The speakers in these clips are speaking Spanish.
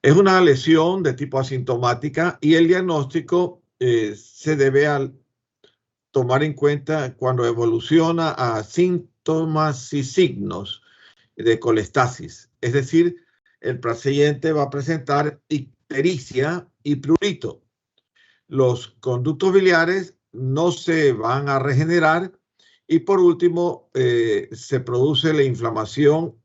Es una lesión de tipo asintomática y el diagnóstico se debe tomar en cuenta cuando evoluciona a síntomas y signos de colestasis. Es decir, el paciente va a presentar ictericia y prurito. Los conductos biliares no se van a regenerar y por último se produce la inflamación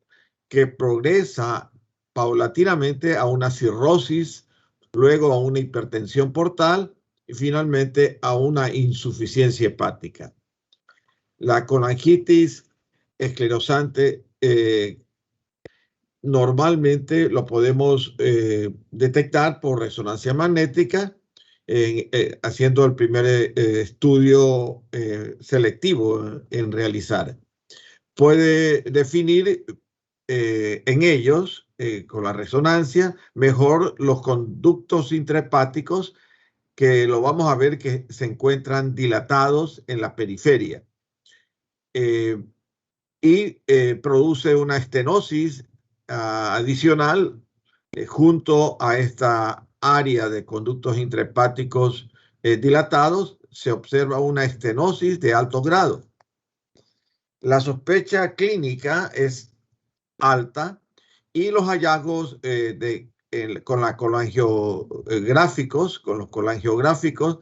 que progresa paulatinamente a una cirrosis, luego a una hipertensión portal y finalmente a una insuficiencia hepática. La colangitis esclerosante normalmente lo podemos detectar por resonancia magnética, haciendo el primer estudio selectivo en realizar. Puede definir en ellos, con la resonancia, mejor los conductos intrahepáticos que lo vamos a ver que se encuentran dilatados en la periferia. Produce una estenosis adicional junto a esta área de conductos intrahepáticos dilatados, se observa una estenosis de alto grado. La sospecha clínica es alta y los hallazgos con los colangiográficos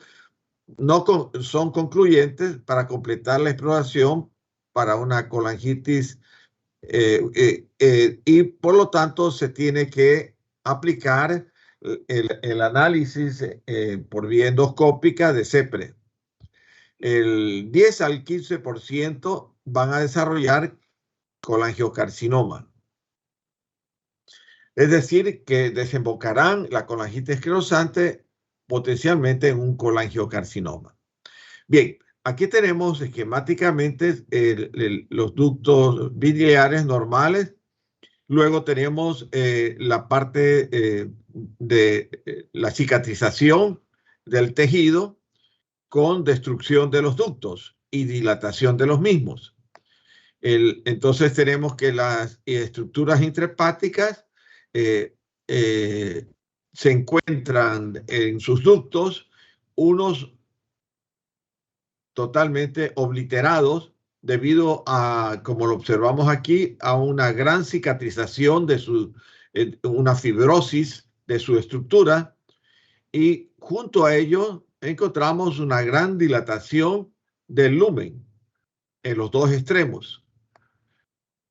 no son concluyentes para completar la exploración para una colangitis y por lo tanto se tiene que aplicar el análisis por vía endoscópica de CEPRE. El 10 al 15% van a desarrollar colangiocarcinoma. Es decir, que desembocarán la colangitis esclerosante potencialmente en un colangiocarcinoma. Bien, aquí tenemos esquemáticamente los ductos biliares normales. Luego tenemos la parte de la cicatrización del tejido con destrucción de los ductos y dilatación de los mismos. Entonces tenemos que las estructuras intrahepáticas se encuentran en sus ductos, unos totalmente obliterados debido a, como lo observamos aquí, a una gran cicatrización de una fibrosis de su estructura, y junto a ello encontramos una gran dilatación del lumen en los dos extremos.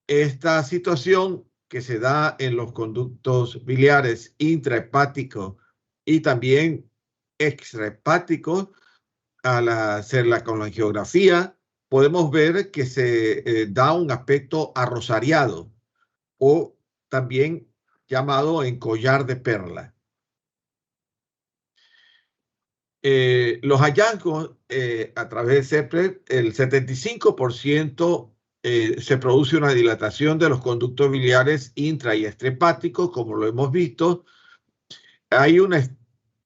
Esta situación que se da en los conductos biliares intrahepáticos y también extrahepáticos, al hacer la colangiografía, podemos ver que se da un aspecto arrosariado o también llamado en collar de perla. Los hallazgos a través de CEPRE, el 75% se produce una dilatación de los conductos biliares intra y extrahepáticos, como lo hemos visto. Hay una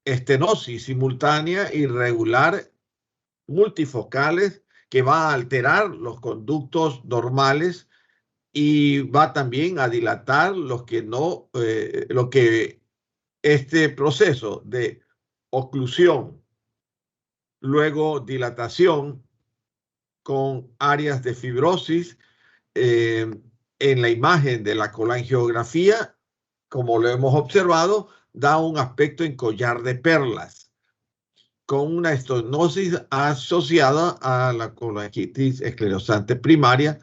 estenosis simultánea irregular multifocales que va a alterar los conductos normales y va también a dilatar lo que este proceso de oclusión, luego dilatación con áreas de fibrosis en la imagen de la colangiografía, como lo hemos observado, da un aspecto en collar de perlas, con una estenosis asociada a la colangitis esclerosante primaria,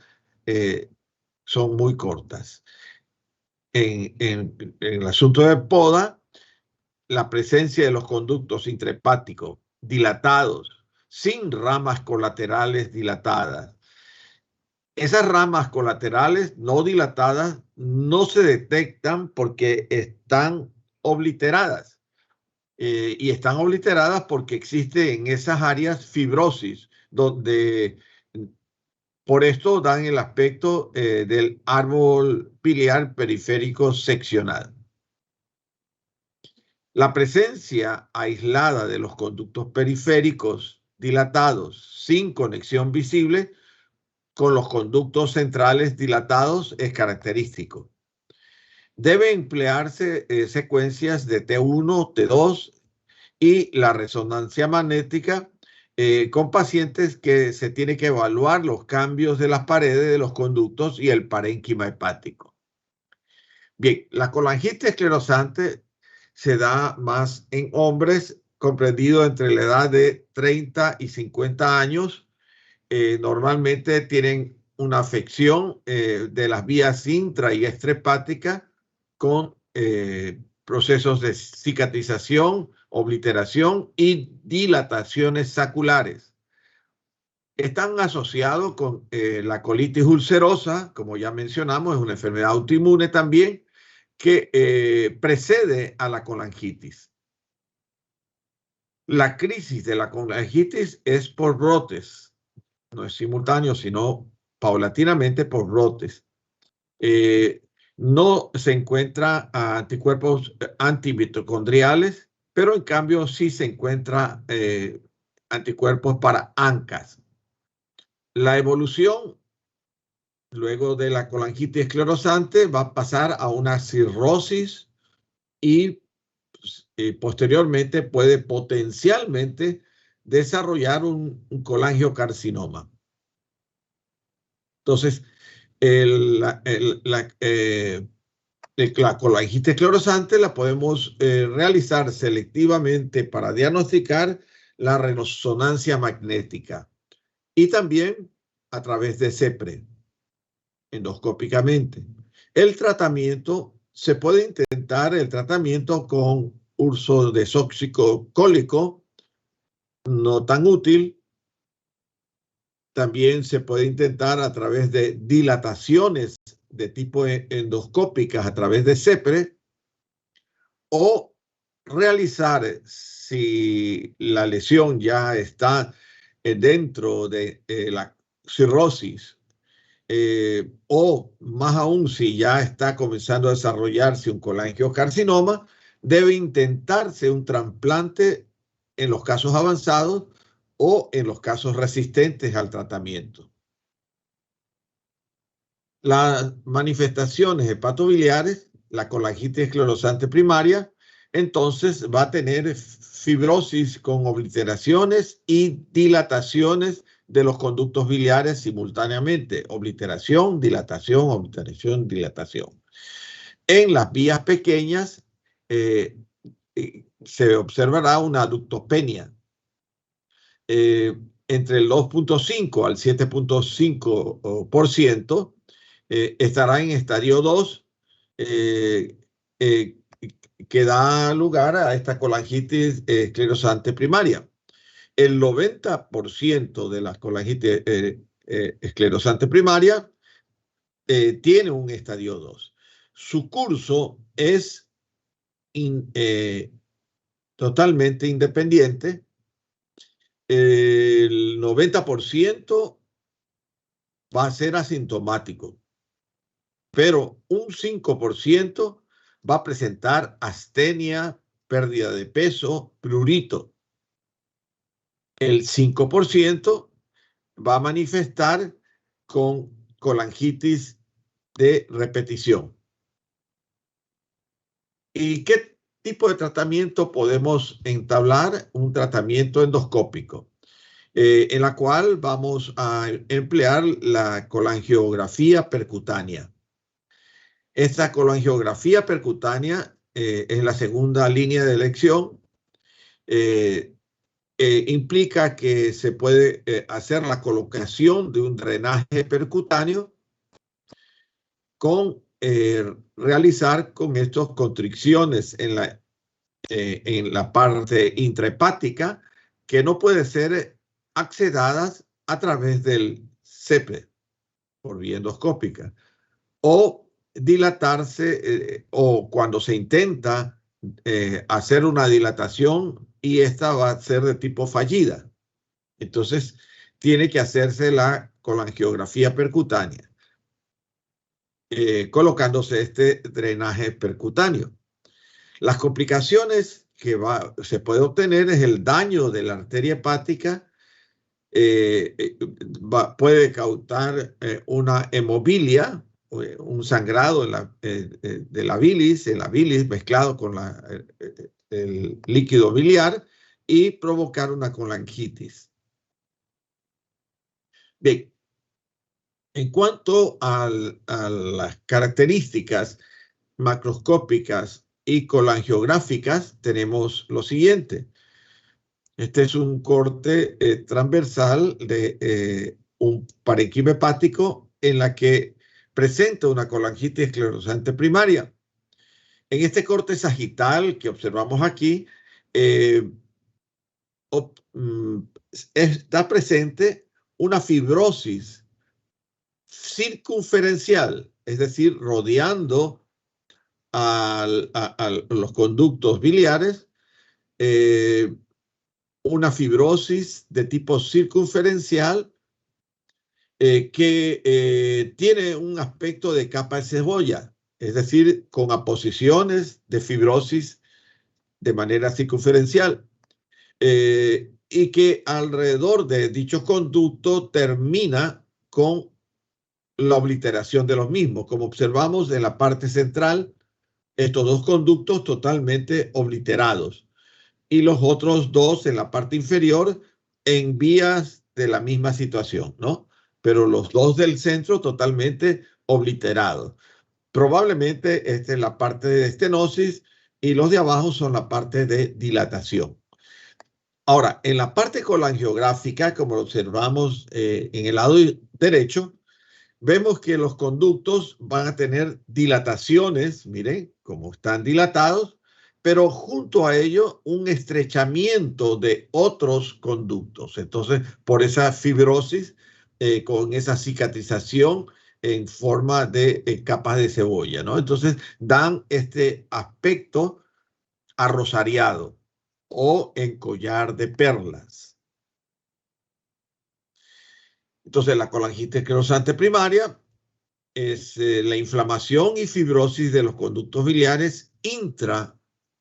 son muy cortas. En el asunto de poda, la presencia de los conductos intrahepáticos dilatados, sin ramas colaterales dilatadas. Esas ramas colaterales no dilatadas no se detectan porque están obliteradas. Y están obliteradas porque existe en esas áreas fibrosis, donde por esto dan el aspecto del árbol biliar periférico seccional. La presencia aislada de los conductos periféricos dilatados sin conexión visible con los conductos centrales dilatados es característico. Debe emplearse secuencias de T1, T2 y la resonancia magnética con pacientes que se tiene que evaluar los cambios de las paredes de los conductos y el parénquima hepático. Bien, la colangitis esclerosante se da más en hombres comprendido entre la edad de 30 y 50 años. Normalmente tienen una afección de las vías intra y extrahepáticas con procesos de cicatrización, obliteración y dilataciones saculares. Están asociados con la colitis ulcerosa, como ya mencionamos, es una enfermedad autoinmune también, que precede a la colangitis. La crisis de la colangitis es por brotes, no es simultáneo, sino paulatinamente por brotes. No se encuentra anticuerpos antimitocondriales, pero en cambio sí se encuentra anticuerpos para ANCAs. La evolución luego de la colangitis esclerosante va a pasar a una cirrosis y posteriormente puede potencialmente desarrollar un colangiocarcinoma. Entonces, la colangitis esclerosante la podemos realizar selectivamente para diagnosticar la resonancia magnética y también a través de CEPRE, endoscópicamente. El tratamiento, se puede intentar el tratamiento con uso de ursodesoxicocólico, no tan útil. También se puede intentar a través de dilataciones de tipo endoscópicas a través de CEPRE o realizar, si la lesión ya está dentro de la cirrosis o más aún si ya está comenzando a desarrollarse un colangiocarcinoma, debe intentarse un trasplante en los casos avanzados o en los casos resistentes al tratamiento. Las manifestaciones hepatobiliares, la colangitis esclerosante primaria, entonces va a tener fibrosis con obliteraciones y dilataciones de los conductos biliares simultáneamente. Obliteración, dilatación, obliteración, dilatación. En las vías pequeñas se observará una ductopenia. Entre el 2.5 al 7.5% estará en estadio 2, que da lugar a esta colangitis esclerosante primaria. El 90% de las colangitis esclerosante primaria tiene un estadio 2. Su curso es totalmente independiente. El 90% va a ser asintomático, pero un 5% va a presentar astenia, pérdida de peso, prurito. El 5% va a manifestar con colangitis de repetición. ¿Y qué tipo de tratamiento podemos entablar? Un tratamiento endoscópico, en la cual vamos a emplear la colangiografía percutánea. Esta colangiografía percutánea es la segunda línea de elección. Implica que se puede hacer la colocación de un drenaje percutáneo con realizar con estas constricciones en la parte intrahepática que no puede ser accedadas a través del CEPRE por vía endoscópica o dilatarse o cuando se intenta hacer una dilatación y esta va a ser de tipo fallida. Entonces tiene que hacerse la colangiografía percutánea colocándose este drenaje percutáneo. Las complicaciones que se puede obtener es el daño de la arteria hepática, puede causar una hemobilia un sangrado de la bilis, en la bilis mezclado con el líquido biliar y provocar una colangitis. Bien, en cuanto a las características macroscópicas y colangiográficas, tenemos lo siguiente. Este es un corte transversal de un parénquima hepático en la que presenta una colangitis esclerosante primaria. En este corte sagital que observamos aquí, está presente una fibrosis circunferencial, es decir, rodeando a los conductos biliares, una fibrosis de tipo circunferencial que tiene un aspecto de capa de cebolla, es decir, con aposiciones de fibrosis de manera circunferencial, y que alrededor de dicho conducto termina con la obliteración de los mismos. Como observamos en la parte central, estos dos conductos totalmente obliterados y los otros dos en la parte inferior en vías de la misma situación, ¿no? Pero los dos del centro totalmente obliterados. Probablemente esta es la parte de estenosis y los de abajo son la parte de dilatación. Ahora, en la parte colangiográfica, como lo observamos en el lado derecho, vemos que los conductos van a tener dilataciones, miren, como están dilatados, pero junto a ello un estrechamiento de otros conductos. Entonces, por esa fibrosis, con esa cicatrización en forma de capas de cebolla, ¿no? Entonces, dan este aspecto arrosariado o en collar de perlas. Entonces, la colangitis esclerosante primaria es la inflamación y fibrosis de los conductos biliares intra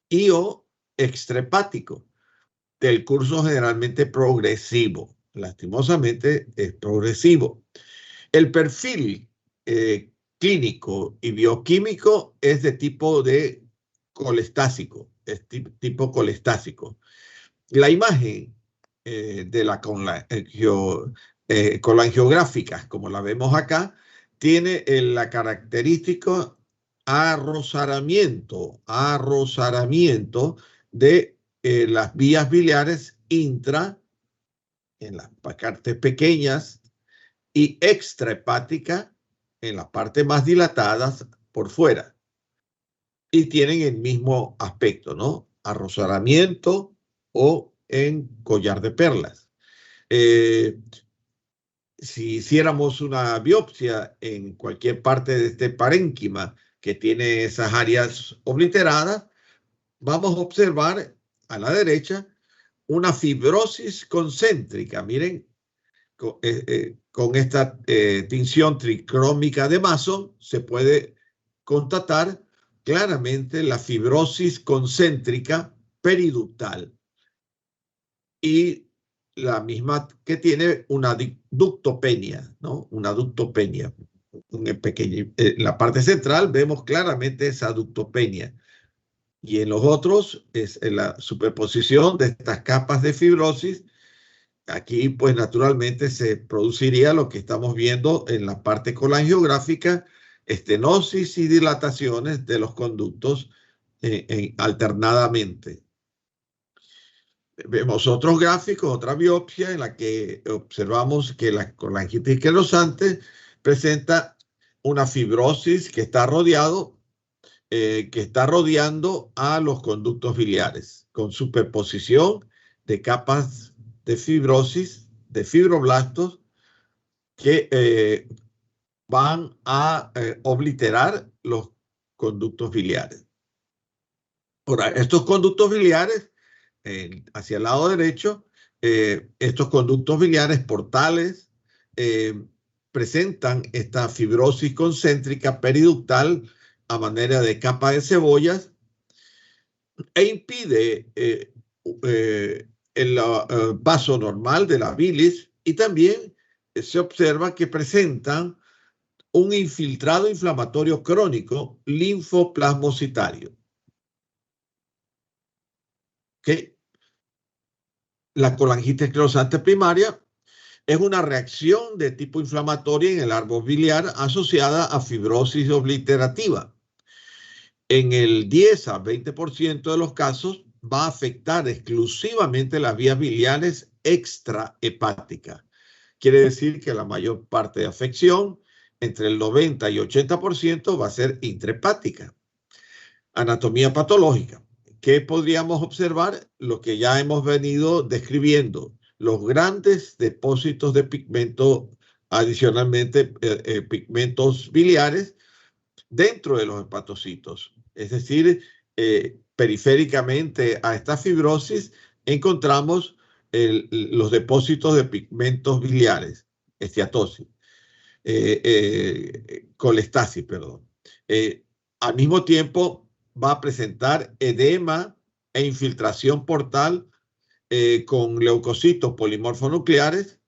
y o extrahepático del curso generalmente progresivo. Lastimosamente es progresivo. El perfil clínico y bioquímico es de tipo de colestásico, es tipo colestásico. La imagen de la colangiográfica, como la vemos acá, tiene la característica arrosaramiento de las vías biliares intra, en las partes pequeñas, y extrahepática, en las partes más dilatadas por fuera. Y tienen el mismo aspecto, ¿no? Arrosaramiento o en collar de perlas. Si hiciéramos una biopsia en cualquier parte de este parénquima que tiene esas áreas obliteradas, vamos a observar a la derecha una fibrosis concéntrica. Miren, con esta tinción tricrómica de Mason se puede constatar claramente la fibrosis concéntrica periductal y la misma que tiene una ductopenia, ¿no? Una ductopenia. En la parte central vemos claramente esa ductopenia. Y en los otros es la superposición de estas capas de fibrosis. Aquí, pues naturalmente se produciría lo que estamos viendo en la parte colangiográfica, estenosis y dilataciones de los conductos alternadamente. Vemos otros gráficos, otra biopsia en la que observamos que la colangitis esclerosante presenta una fibrosis que está rodeando a los conductos biliares con superposición de capas de fibrosis, de fibroblastos que van a obliterar los conductos biliares. Ahora, estos conductos biliares hacia el lado derecho, estos conductos biliares portales presentan esta fibrosis concéntrica periductal a manera de capa de cebollas e impide el paso normal de la bilis, y también se observa que presentan un infiltrado inflamatorio crónico linfoplasmocitario. ¿Okay? La colangitis esclerosante primaria es una reacción de tipo inflamatoria en el árbol biliar asociada a fibrosis obliterativa. En el 10 a 20% de los casos va a afectar exclusivamente las vías biliares extrahepáticas. Quiere decir que la mayor parte de afección, entre el 90 y 80%, va a ser intrahepática. Anatomía patológica. ¿Qué podríamos observar? Lo que ya hemos venido describiendo, los grandes depósitos de pigmento, adicionalmente pigmentos biliares dentro de los hepatocitos. Es decir, periféricamente a esta fibrosis encontramos los depósitos de pigmentos biliares, esteatosis, colestasis, perdón. Al mismo tiempo va a presentar edema e infiltración portal con leucocitos polimorfonucleares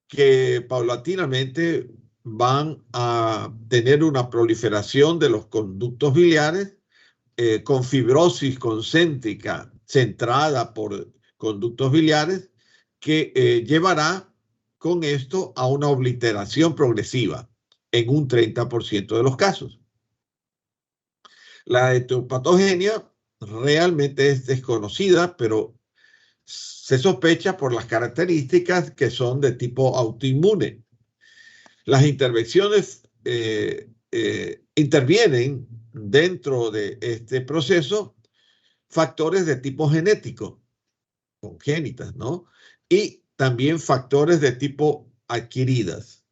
que paulatinamente van a tener una proliferación de los conductos biliares con fibrosis concéntrica centrada por conductos biliares que llevará con esto a una obliteración progresiva en un 30% de los casos. La etiopatogenia realmente es desconocida, pero se sospecha por las características que son de tipo autoinmune. Las intervenciones intervienen dentro de este proceso factores de tipo genético, congénitas, ¿no? Y también factores de tipo adquiridas.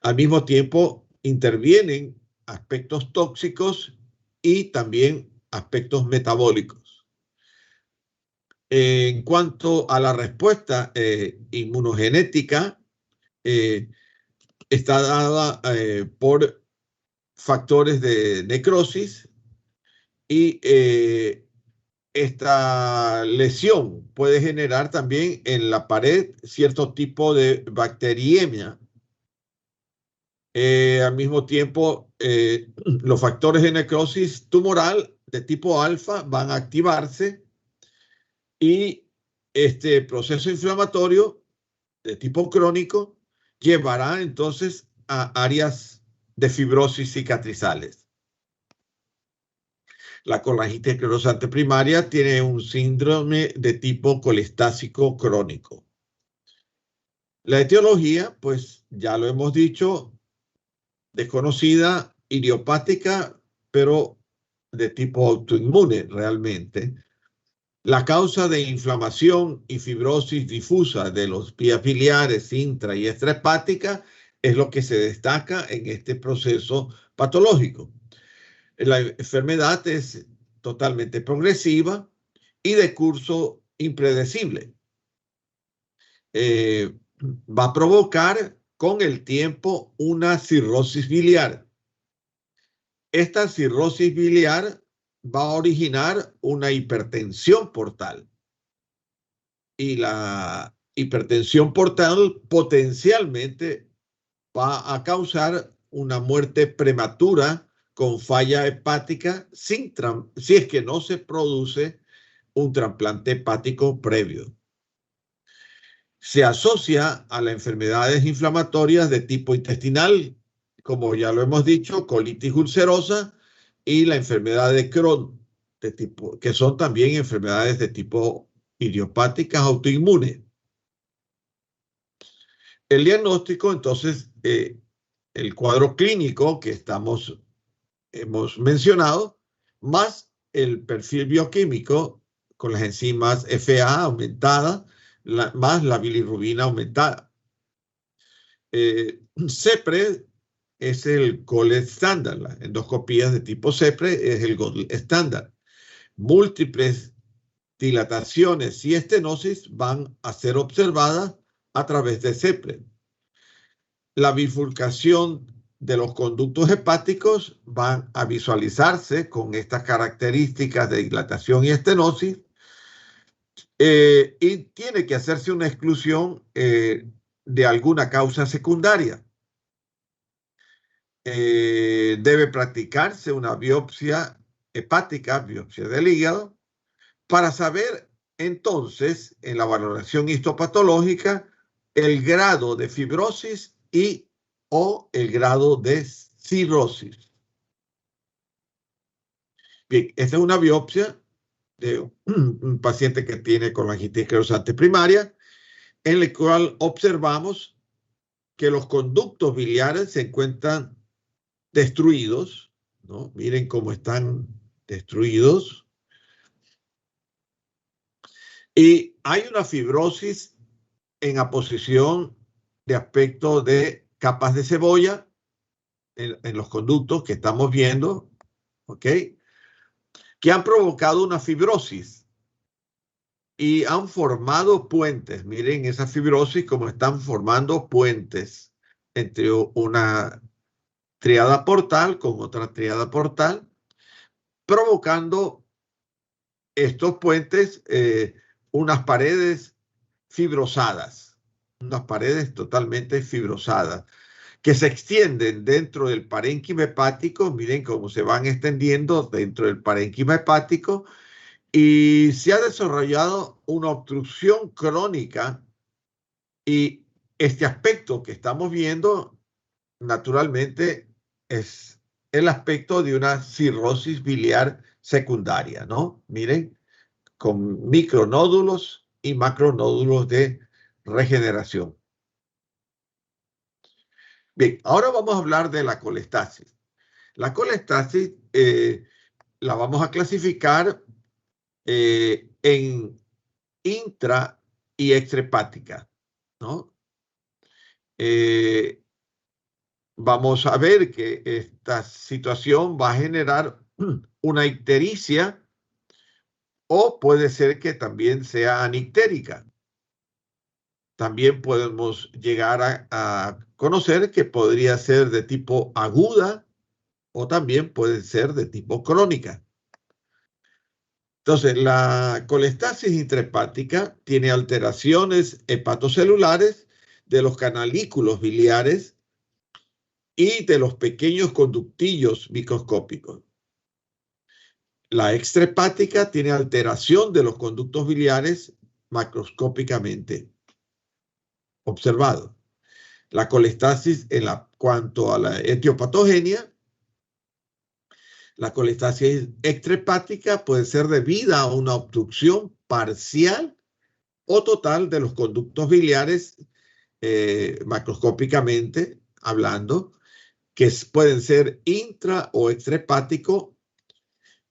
Al mismo tiempo, intervienen aspectos tóxicos y también aspectos metabólicos. En cuanto a la respuesta inmunogenética, está dada por factores de necrosis y esta lesión puede generar también en la pared cierto tipo de bacteriemia. Al mismo tiempo, los factores de necrosis tumoral de tipo alfa van a activarse y este proceso inflamatorio de tipo crónico llevará entonces a áreas de fibrosis cicatrizales. La colangitis esclerosante primaria tiene un síndrome de tipo colestásico crónico. La etiología, pues ya lo hemos dicho, desconocida, idiopática, pero de tipo autoinmune realmente. La causa de inflamación y fibrosis difusa de los vías biliares intra y extrahepática es lo que se destaca en este proceso patológico. La enfermedad es totalmente progresiva y de curso impredecible. Va a provocar con el tiempo una cirrosis biliar. Esta cirrosis biliar va a originar una hipertensión portal. Y la hipertensión portal potencialmente va a causar una muerte prematura con falla hepática si es que no se produce un trasplante hepático previo. Se asocia a las enfermedades inflamatorias de tipo intestinal, como ya lo hemos dicho, colitis ulcerosa y la enfermedad de Crohn, que son también enfermedades de tipo idiopáticas autoinmunes. El diagnóstico, entonces, el cuadro clínico que hemos mencionado, más el perfil bioquímico con las enzimas FA aumentada, más la bilirrubina aumentada. CEPRE es el gold estándar, las endoscopías de tipo CEPRE es el gold estándar. Múltiples dilataciones y estenosis van a ser observadas a través de CEPRE. La bifurcación de los conductos hepáticos van a visualizarse con estas características de dilatación y estenosis y tiene que hacerse una exclusión de alguna causa secundaria. debe practicarse una biopsia hepática, biopsia del hígado, para saber entonces en la valoración histopatológica el grado de fibrosis y o el grado de cirrosis. Bien, esta es una biopsia de un paciente que tiene colangitis esclerosante primaria, en la cual observamos que los conductos biliares se encuentran destruidos, ¿no? Miren cómo están destruidos. Y hay una fibrosis en aposición de aspecto de capas de cebolla en los conductos que estamos viendo, ¿ok? Que han provocado una fibrosis y han formado puentes. Miren esa fibrosis como están formando puentes entre una triada portal con otra triada portal, provocando estos puentes unas paredes fibrosadas, unas paredes totalmente fibrosadas, que se extienden dentro del parénquima hepático. Miren cómo se van extendiendo dentro del parénquima hepático y se ha desarrollado una obstrucción crónica, y este aspecto que estamos viendo naturalmente es el aspecto de una cirrosis biliar secundaria, ¿no? Miren, con micronódulos y macronódulos de regeneración. Bien, ahora vamos a hablar de la colestasis. La colestasis la vamos a clasificar en intra y extrahepática, ¿no? Vamos a ver que esta situación va a generar una ictericia, o puede ser que también sea anictérica. También podemos llegar a conocer que podría ser de tipo aguda o también puede ser de tipo crónica. Entonces, la colestasis intrahepática tiene alteraciones hepatocelulares de los canalículos biliares y de los pequeños conductillos microscópicos. La extrahepática tiene alteración de los conductos biliares macroscópicamente observado. La colestasis cuanto a la etiopatogenia, la colestasis extrahepática puede ser debida a una obstrucción parcial o total de los conductos biliares, macroscópicamente hablando, que pueden ser intra o extrahepático,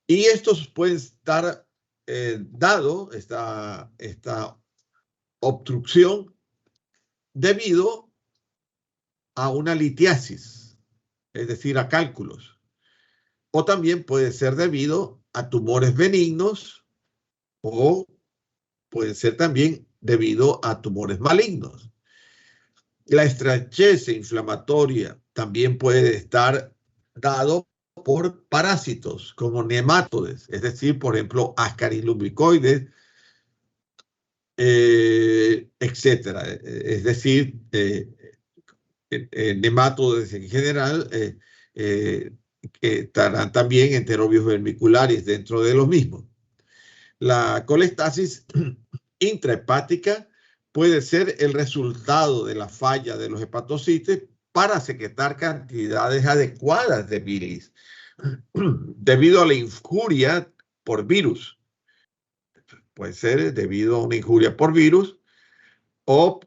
y estos pueden estar dado esta obstrucción debido a una litiasis, es decir, a cálculos, o también puede ser debido a tumores benignos, o puede ser también debido a tumores malignos. La estrechez inflamatoria también puede estar dado por parásitos como nematodes, es decir, por ejemplo, ascarilumbricoides, etcétera. Es decir, nematodes en general, que estarán también enterobios vermiculares dentro de los mismos. La colestasis intrahepática puede ser el resultado de la falla de los hepatocitos para secretar cantidades adecuadas de bilis debido a la injuria por virus. Puede ser debido a una injuria por virus, o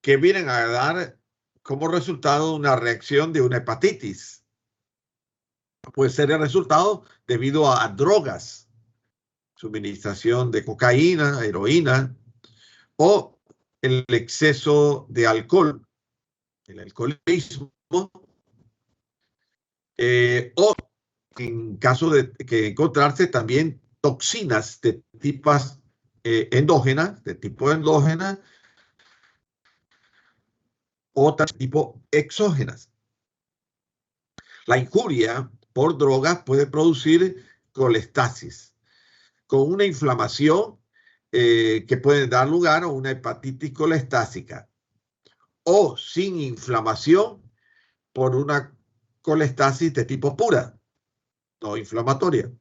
que vienen a dar como resultado de una reacción de una hepatitis. Puede ser el resultado debido a drogas, suministración de cocaína, heroína, o el exceso de alcohol, el alcoholismo, o en caso de que encontrarse también toxinas de tipos endógenas, de tipo endógena, o tipo exógenas. La injuria por drogas puede producir colestasis con una inflamación que puede dar lugar a una hepatitis colestásica, o sin inflamación por una colestasis de tipo pura, no inflamatoria.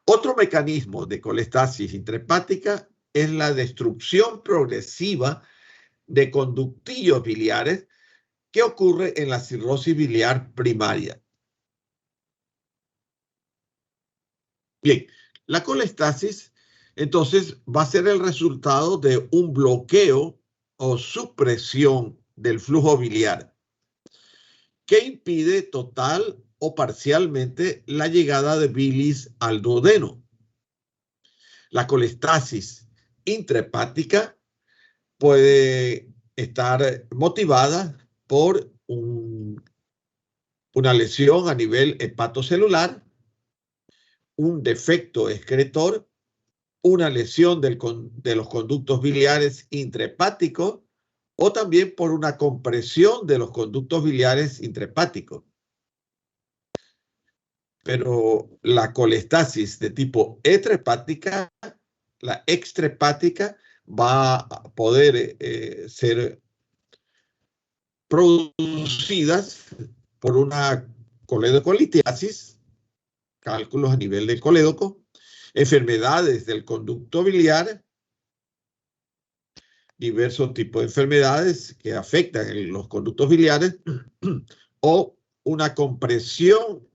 Otro mecanismo de colestasis intrahepática es la destrucción progresiva de conductillos biliares que ocurre en la cirrosis biliar primaria. Bien, la colestasis entonces va a ser el resultado de un bloqueo o supresión del flujo biliar que impide total o parcialmente la llegada de bilis al duodeno. La colestasis intrahepática puede estar motivada por una lesión a nivel hepatocelular, un defecto excretor, una lesión de los conductos biliares intrahepáticos o también por una compresión de los conductos biliares intrahepáticos. Pero la colestasis de tipo extrahepática, la extrahepática, va a poder ser producidas por una coledocolitiasis, cálculos a nivel del colédoco, enfermedades del conducto biliar, diversos tipos de enfermedades que afectan los conductos biliares o una compresión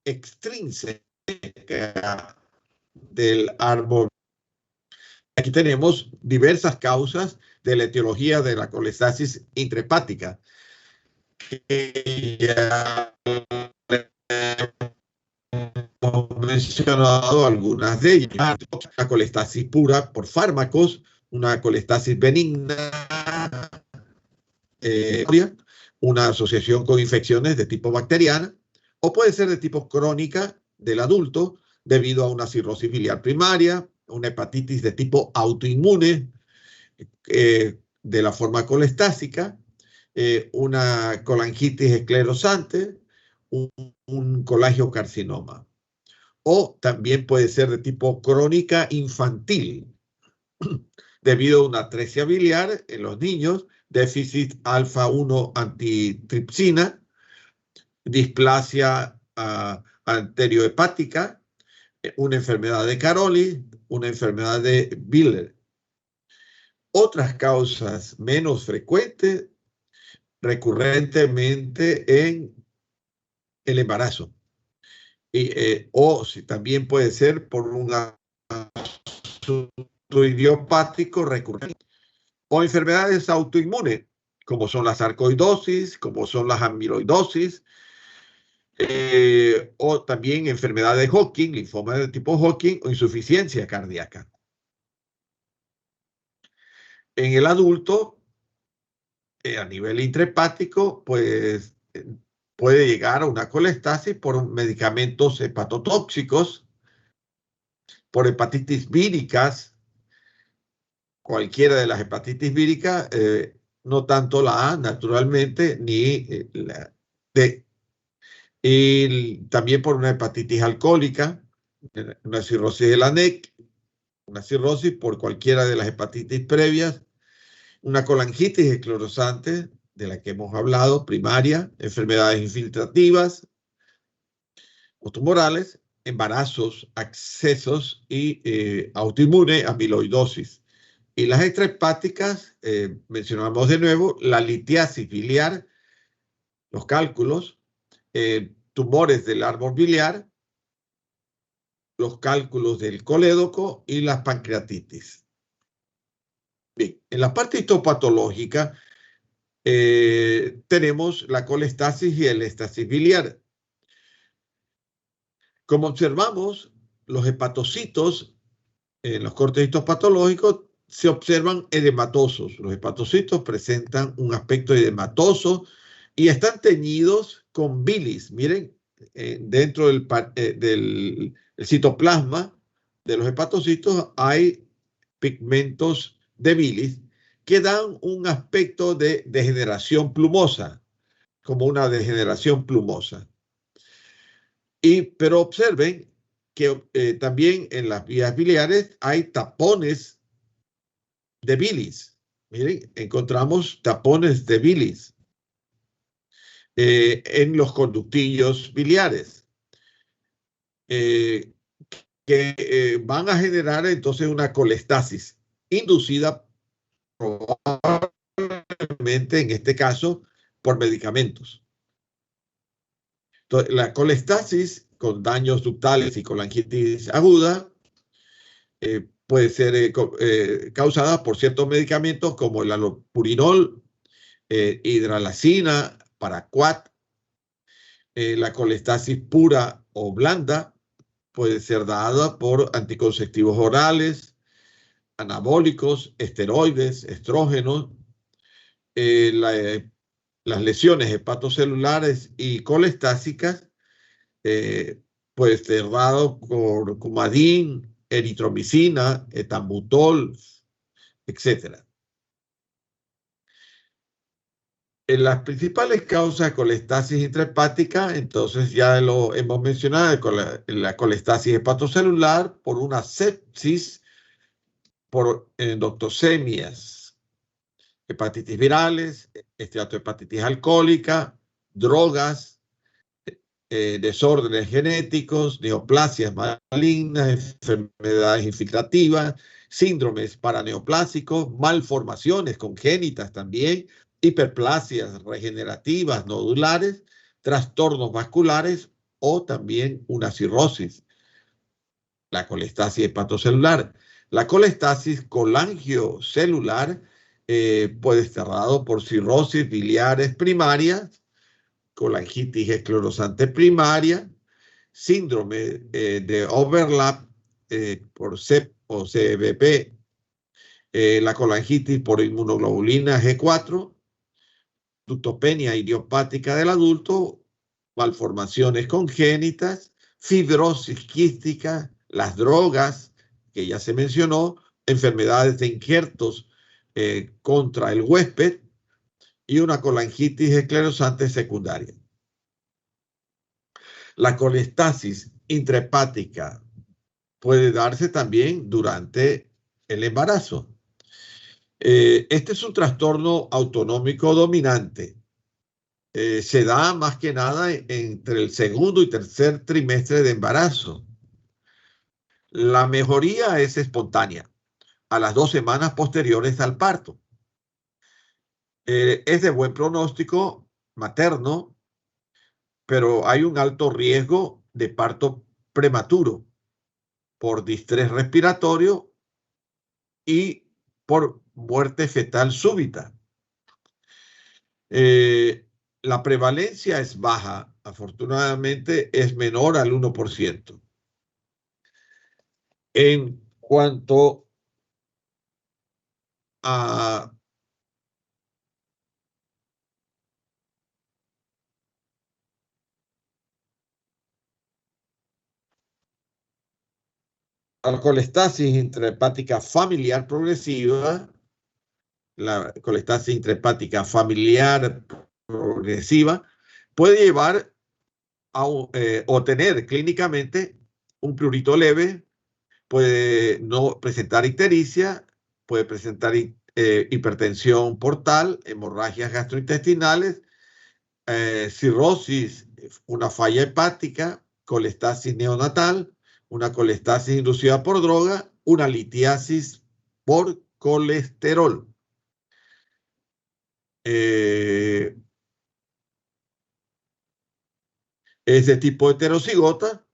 extrínseca del árbol. Aquí tenemos diversas causas de la etiología de la colestasis intrahepática. Ya hemos mencionado algunas de ellas. La colestasis pura por fármacos, una colestasis benigna, una asociación con infecciones de tipo bacteriana, o puede ser de tipo crónica del adulto debido a una cirrosis biliar primaria, una hepatitis de tipo autoinmune de la forma colestásica, una colangitis esclerosante, un colangiocarcinoma. O también puede ser de tipo crónica infantil, debido a una atresia biliar en los niños, déficit alfa-1 antitripsina, displasia anteriohepática, una enfermedad de Caroli, una enfermedad de Biller. Otras causas menos frecuentes, recurrentemente en el embarazo. O si también puede ser por un asunto idiopático recurrente. O enfermedades autoinmunes, como son la sarcoidosis, como son las amiloidosis, o también enfermedad de Hodgkin, linfoma de tipo Hodgkin o insuficiencia cardíaca. En el adulto, a nivel intrahepático, pues puede llegar a una colestasis por medicamentos hepatotóxicos, por hepatitis víricas, cualquiera de las hepatitis víricas, no tanto la A, naturalmente, ni la D. Y también por una hepatitis alcohólica, una cirrosis de la NEC, una cirrosis por cualquiera de las hepatitis previas, una colangitis esclerosante, de la que hemos hablado, primaria, enfermedades infiltrativas o tumorales, embarazos, accesos y autoinmune, amiloidosis. Y las extrahepáticas, mencionamos de nuevo, la litiasis biliar, los cálculos, tumores del árbol biliar, los cálculos del colédoco y las pancreatitis. Bien, en la parte histopatológica tenemos la colestasis y el estasis biliar. Como observamos, los hepatocitos en los cortes histopatológicos se observan edematosos. Los hepatocitos presentan un aspecto edematoso y están teñidos con bilis. Miren, dentro del citoplasma de los hepatocitos hay pigmentos de bilis que dan un aspecto de degeneración plumosa, como una degeneración plumosa. Pero observen que también en las vías biliares hay tapones de bilis. Miren, encontramos tapones de bilis. en los conductillos biliares, que van a generar entonces una colestasis inducida probablemente en este caso por medicamentos. Entonces, la colestasis con daños ductales y colangitis aguda puede ser causada por ciertos medicamentos como el allopurinol, hidralazina, paraquat. La colestasis pura o blanda puede ser dada por anticonceptivos orales, anabólicos, esteroides, estrógenos. Las lesiones hepatocelulares y colestásicas puede ser dado por Coumadin, eritromicina, etambutol, etc. En las principales causas de colestasis intrahepática, entonces ya lo hemos mencionado, la colestasis hepatocelular por una sepsis, por endotosemias, hepatitis virales, esteatohepatitis alcohólica, drogas, desórdenes genéticos, neoplasias malignas, enfermedades infiltrativas, síndromes paraneoplásicos, malformaciones congénitas también, hiperplasias regenerativas nodulares, trastornos vasculares o también una cirrosis, la colestasis hepatocelular. La colestasis colangiocelular puede estar dado por cirrosis biliares primarias, colangitis esclerosante primaria, síndrome de overlap por CEP o CBP, la colangitis por inmunoglobulina G4, ductopenia idiopática del adulto, malformaciones congénitas, fibrosis quística, las drogas, que ya se mencionó, enfermedades de injertos contra el huésped y una colangitis esclerosante secundaria. La colestasis intrahepática puede darse también durante el embarazo. Este es un trastorno autonómico dominante. Se da más que nada entre el segundo y tercer trimestre de embarazo. La mejoría es espontánea a las 2 semanas posteriores al parto. Es de buen pronóstico materno, pero hay un alto riesgo de parto prematuro por distrés respiratorio y por muerte fetal súbita. La prevalencia es baja, afortunadamente es menor al 1%. En cuanto a la colestasis intrahepática familiar progresiva, la colestasis intrahepática familiar progresiva puede llevar a o tener clínicamente un prurito leve, puede no presentar ictericia, puede presentar hipertensión portal, hemorragias gastrointestinales, cirrosis, una falla hepática, colestasis neonatal, una colestasis inducida por droga, una litiasis por colesterol. Ese tipo de heterocigota,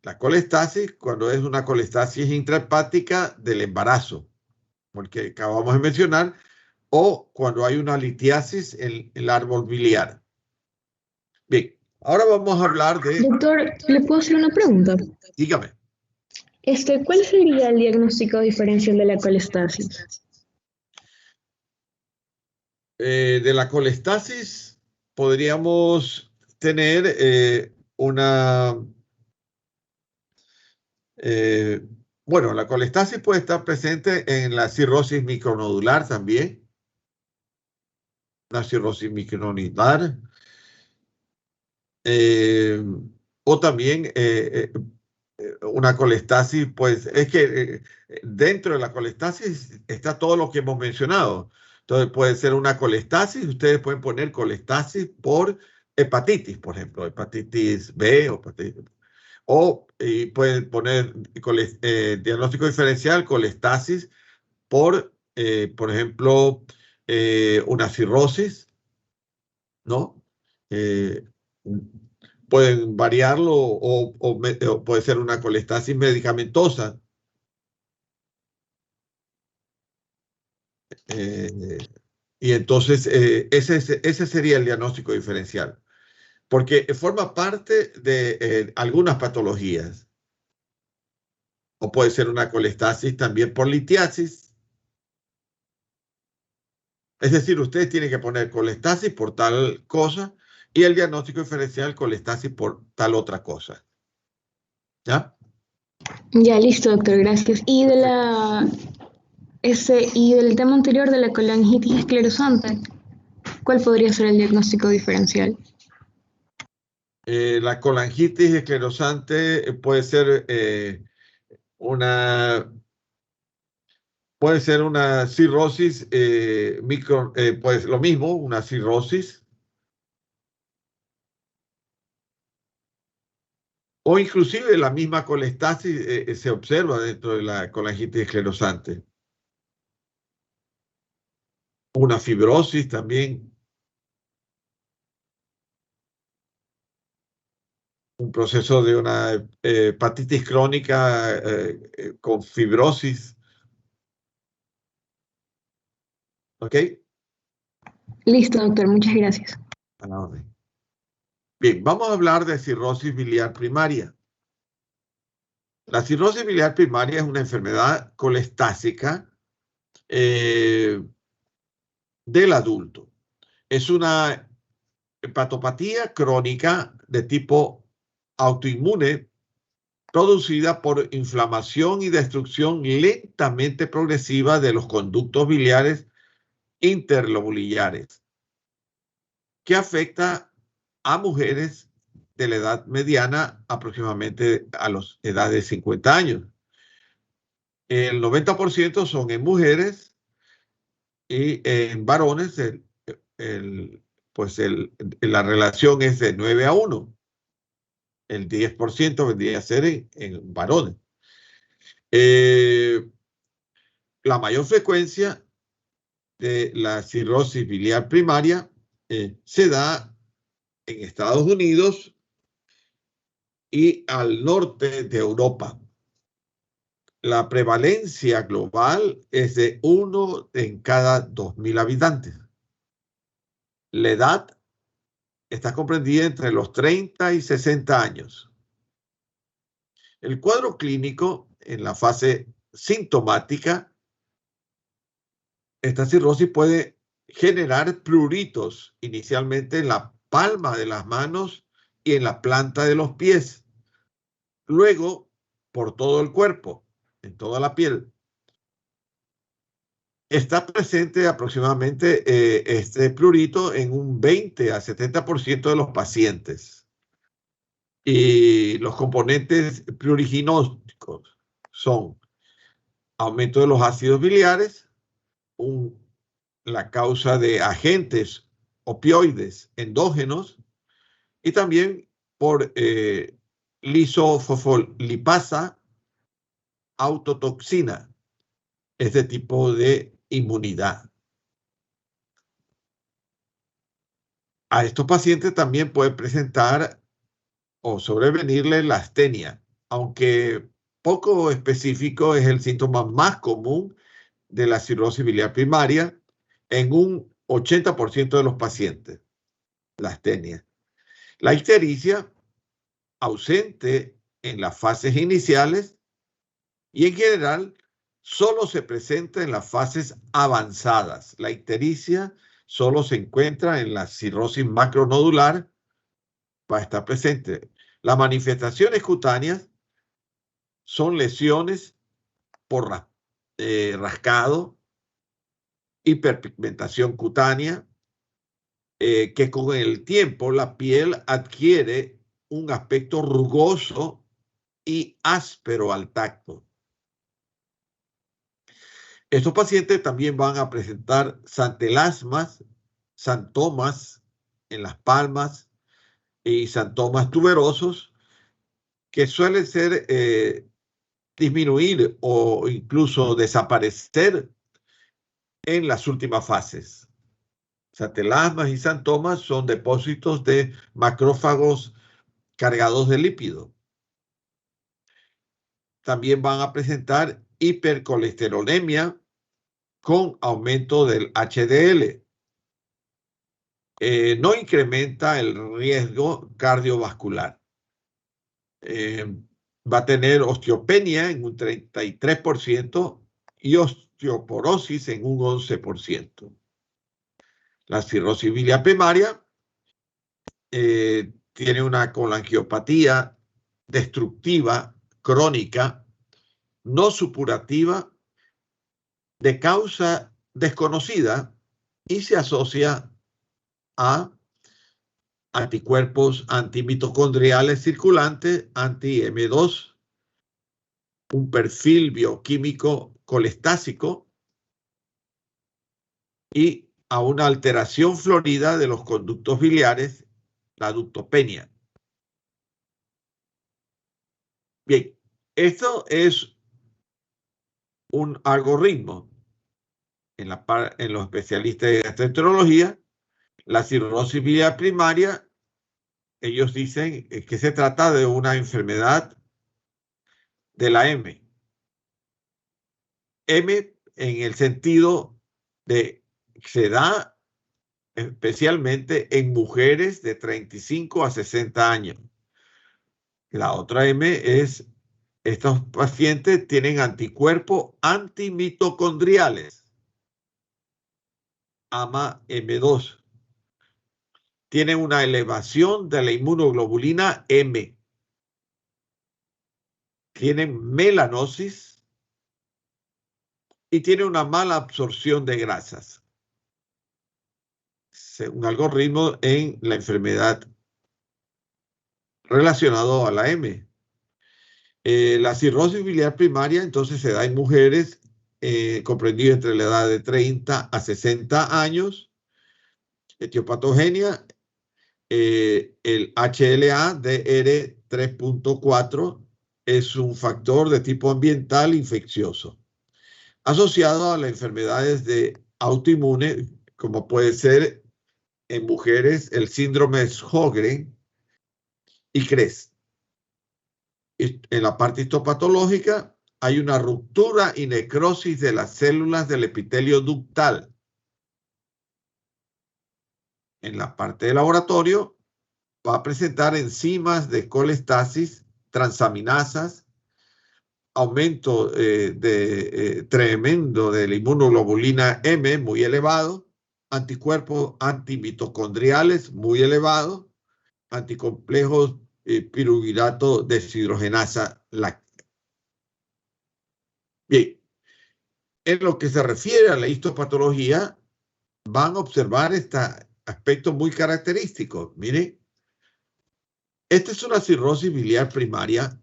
la colestasis, cuando es una colestasis intrahepática del embarazo, porque acabamos de mencionar, o cuando hay una litiasis en el árbol biliar. Bien, ahora vamos a hablar de... Doctor, ¿le puedo hacer una pregunta? Dígame. ¿Cuál sería el diagnóstico diferencial de la colestasis? De la colestasis podríamos tener bueno, la colestasis puede estar presente en la cirrosis micronodular también, la cirrosis micronodular, o también una colestasis, pues es que dentro de la colestasis está todo lo que hemos mencionado. Entonces puede ser una colestasis. Ustedes pueden poner colestasis por hepatitis, por ejemplo, hepatitis B o hepatitis. O pueden poner diagnóstico diferencial, colestasis por ejemplo, una cirrosis, ¿no? Pueden variarlo o puede ser una colestasis medicamentosa. Y entonces ese sería el diagnóstico diferencial, porque forma parte de algunas patologías. O puede ser una colestasis también por litiasis. Es decir, ustedes tienen que poner colestasis por tal cosa y el diagnóstico diferencial colestasis por tal otra cosa. ¿Ya? Ya, listo, doctor, gracias. Y del tema anterior de la colangitis esclerosante, ¿cuál podría ser el diagnóstico diferencial? La colangitis esclerosante puede ser una cirrosis pues lo mismo, una cirrosis, o inclusive la misma colestasis se observa dentro de la colangitis esclerosante. Una fibrosis también, un proceso de una hepatitis crónica con fibrosis. ¿Ok? Listo, doctor, muchas gracias. A la orden. Bien, vamos a hablar de cirrosis biliar primaria. La cirrosis biliar primaria es una enfermedad colestásica del adulto. Es una hepatopatía crónica de tipo autoinmune producida por inflamación y destrucción lentamente progresiva de los conductos biliares interlobulares, que afecta a mujeres de la edad mediana aproximadamente a la edad de 50 años. El 90% son en mujeres y en varones la relación es de 9 a 1. El 10% vendría a ser en varones. La mayor frecuencia de la cirrosis biliar primaria se da en Estados Unidos y al norte de Europa. La prevalencia global es de 1 en cada 2.000 habitantes. La edad está comprendida entre los 30 y 60 años. El cuadro clínico en la fase sintomática, esta cirrosis puede generar pruritos inicialmente en la palma de las manos y en la planta de los pies. Luego, por todo el cuerpo, en toda la piel. Está presente aproximadamente este prurito en un 20 a 70% de los pacientes. Y los componentes pruriginósticos son aumento de los ácidos biliares, la causa de agentes opioides endógenos y también por lisofosfolipasa, autotoxina, este tipo de inmunidad. A estos pacientes también puede presentar o sobrevenirle la astenia, aunque poco específico, es el síntoma más común de la cirrosis biliar primaria en un 80% de los pacientes, la astenia. La ictericia, ausente en las fases iniciales y en general solo se presenta en las fases avanzadas. La ictericia solo se encuentra en la cirrosis macronodular, va a estar presente. Las manifestaciones cutáneas son lesiones por rascado, hiperpigmentación cutánea, que con el tiempo la piel adquiere un aspecto rugoso y áspero al tacto. Estos pacientes también van a presentar santelasmas, santomas en las palmas y santomas tuberosos que suelen ser disminuir o incluso desaparecer en las últimas fases. Santelasmas y santomas son depósitos de macrófagos cargados de lípido. También van a presentar hipercolesterolemia con aumento del HDL. No incrementa el riesgo cardiovascular. Va a tener osteopenia en un 33% y osteoporosis en un 11%. La cirrosis biliar primaria tiene una colangiopatía destructiva crónica no supurativa de causa desconocida y se asocia a anticuerpos antimitocondriales circulantes, anti-M2, un perfil bioquímico colestásico y a una alteración florida de los conductos biliares, la ductopenia. Bien, esto es un algoritmo en los especialistas de gastroenterología. La cirrosis biliar primaria, ellos dicen que se trata de una enfermedad de la M. M en el sentido de se da especialmente en mujeres de 35 a 60 años. La otra M es, estos pacientes tienen anticuerpos antimitocondriales, AMA M2. Tienen una elevación de la inmunoglobulina M. Tienen melanosis y tienen una mala absorción de grasas. Un algoritmo en la enfermedad relacionado a la M. La cirrosis biliar primaria entonces se da en mujeres comprendidas entre la edad de 30 a 60 años. Etiopatogenia, el HLA-DR 3.4 es un factor de tipo ambiental infeccioso asociado a las enfermedades de autoinmune, como puede ser en mujeres el síndrome de Sjögren y CRES. En la parte histopatológica hay una ruptura y necrosis de las células del epitelio ductal. En la parte de laboratorio va a presentar enzimas de colestasis, transaminasas, aumento tremendo de la inmunoglobulina M muy elevado, anticuerpos antimitocondriales muy elevados, anticomplejos piruvirato deshidrogenasa láctea. Bien, en lo que se refiere a la histopatología, van a observar este aspecto muy característico. Miren, esta es una cirrosis biliar primaria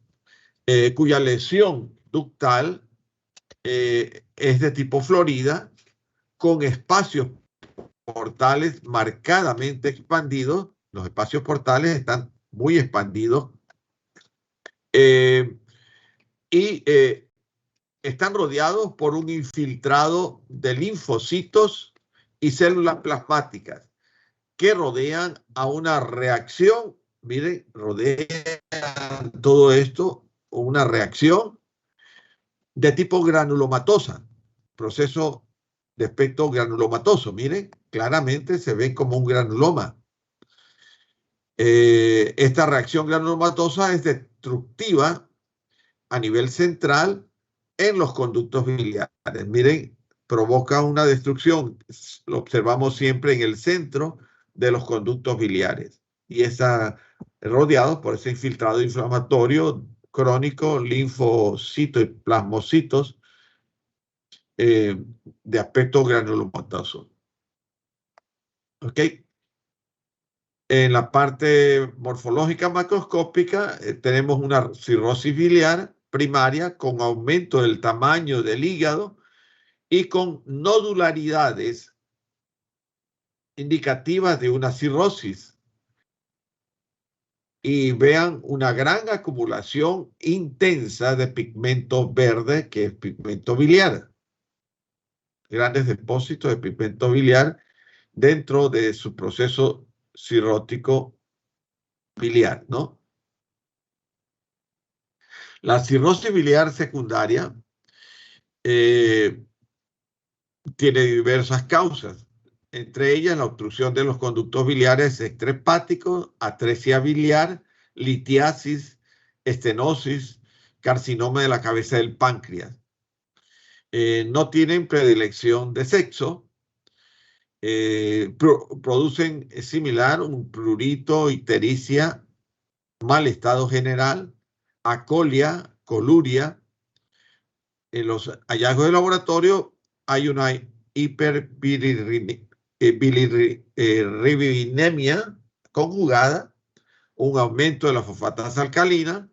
cuya lesión ductal es de tipo florida, con espacios portales marcadamente expandidos. Los espacios portales están muy expandidos y están rodeados por un infiltrado de linfocitos y células plasmáticas que rodean a una reacción. Miren, rodean todo esto una reacción de tipo granulomatosa, proceso de aspecto granulomatoso. Miren, claramente se ve como un granuloma. Esta reacción granulomatosa es destructiva a nivel central en los conductos biliares. Miren, provoca una destrucción, lo observamos siempre en el centro de los conductos biliares y está rodeado por ese infiltrado inflamatorio crónico, linfocitos y plasmocitos de aspecto granulomatoso. ¿Ok? En la parte morfológica macroscópica tenemos una cirrosis biliar primaria con aumento del tamaño del hígado y con nodularidades indicativas de una cirrosis. Y vean una gran acumulación intensa de pigmento verde, que es pigmento biliar. Grandes depósitos de pigmento biliar dentro de su proceso cirrótico biliar, ¿no? La cirrosis biliar secundaria tiene diversas causas, entre ellas la obstrucción de los conductos biliares extrahepáticos, atresia biliar, litiasis, estenosis, carcinoma de la cabeza del páncreas. No tienen predilección de sexo, producen similar un prurito, ictericia, mal estado general, acolia, coluria. En los hallazgos de laboratorio hay una hiperbilirubinemia conjugada, un aumento de la fosfatasa alcalina,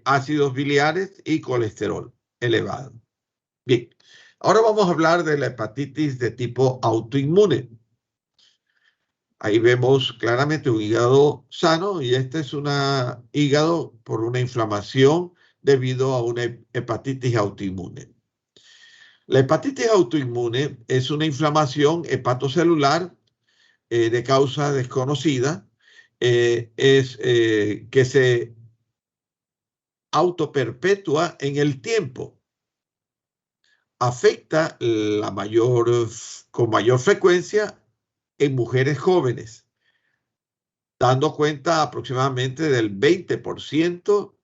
ácidos biliares y colesterol elevado. Bien, ahora vamos a hablar de la hepatitis de tipo autoinmune. Ahí vemos claramente un hígado sano y este es un hígado por una inflamación debido a una hepatitis autoinmune. La hepatitis autoinmune es una inflamación hepatocelular de causa desconocida, que se autoperpetúa en el tiempo. Afecta con mayor frecuencia en mujeres jóvenes, dando cuenta aproximadamente del 20%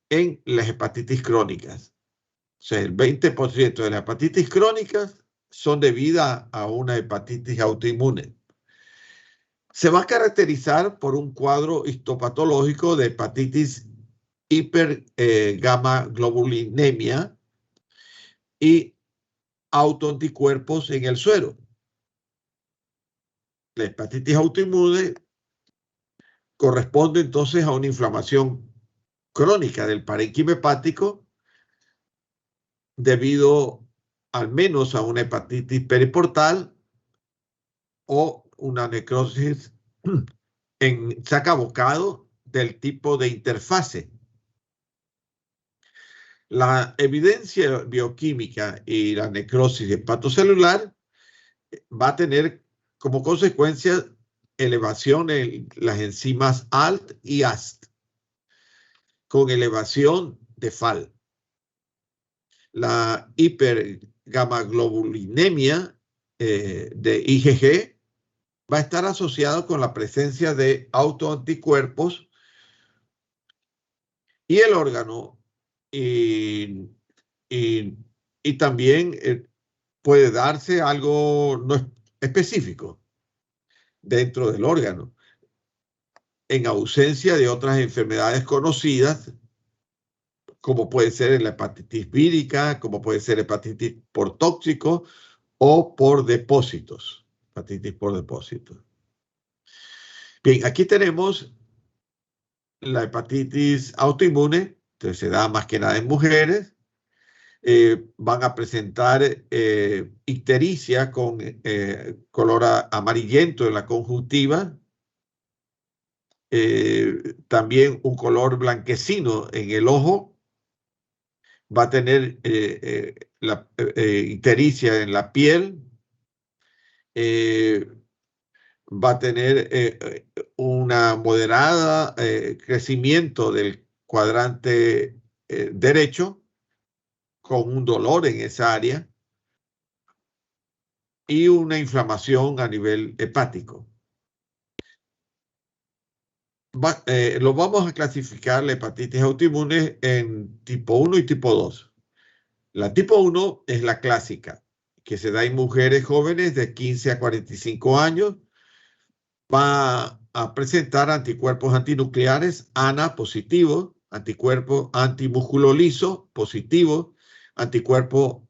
en las hepatitis crónicas. O sea, el 20% de las hepatitis crónicas son debidas a una hepatitis autoinmune. Se va a caracterizar por un cuadro histopatológico de hepatitis hipergamaglobulinemia y autoanticuerpos en el suero. La hepatitis autoinmune corresponde entonces a una inflamación crónica del parénquima hepático debido al menos a una hepatitis periportal o una necrosis en saca-bocado del tipo de interfase. La evidencia bioquímica y la necrosis hepatocelular va a tener como consecuencia elevación en las enzimas ALT y AST, con elevación de FAL. La hipergamaglobulinemia de IgG va a estar asociado con la presencia de autoanticuerpos y el órgano y también puede darse algo no específico dentro del órgano en ausencia de otras enfermedades conocidas, como puede ser la hepatitis vírica, como puede ser hepatitis por tóxico o por depósitos. Hepatitis por depósitos. Bien, aquí tenemos la hepatitis autoinmune, entonces se da más que nada en mujeres. Van a presentar ictericia con color amarillento en la conjuntiva, también un color blanquecino en el ojo, va a tener la ictericia en la piel, va a tener una moderada crecimiento del cuadrante derecho, con un dolor en esa área y una inflamación a nivel hepático. Lo vamos a clasificar la hepatitis autoinmune en tipo 1 y tipo 2. La tipo 1 es la clásica, que se da en mujeres jóvenes de 15 a 45 años. Va a presentar anticuerpos antinucleares ANA positivos, anticuerpos antimúsculo liso positivos, anticuerpos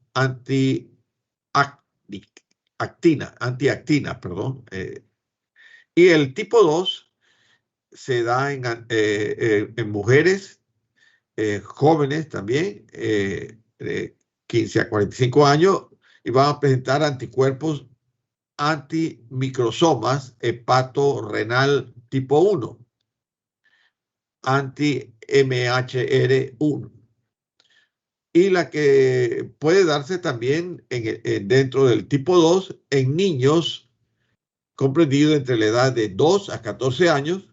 antiactina, perdón. Y el tipo 2 se da en mujeres jóvenes también, 15 a 45 años y van a presentar anticuerpos antimicrosomas hepato-renal tipo 1, anti-MHR1. Y la que puede darse también dentro del tipo 2 en niños comprendidos entre la edad de 2 a 14 años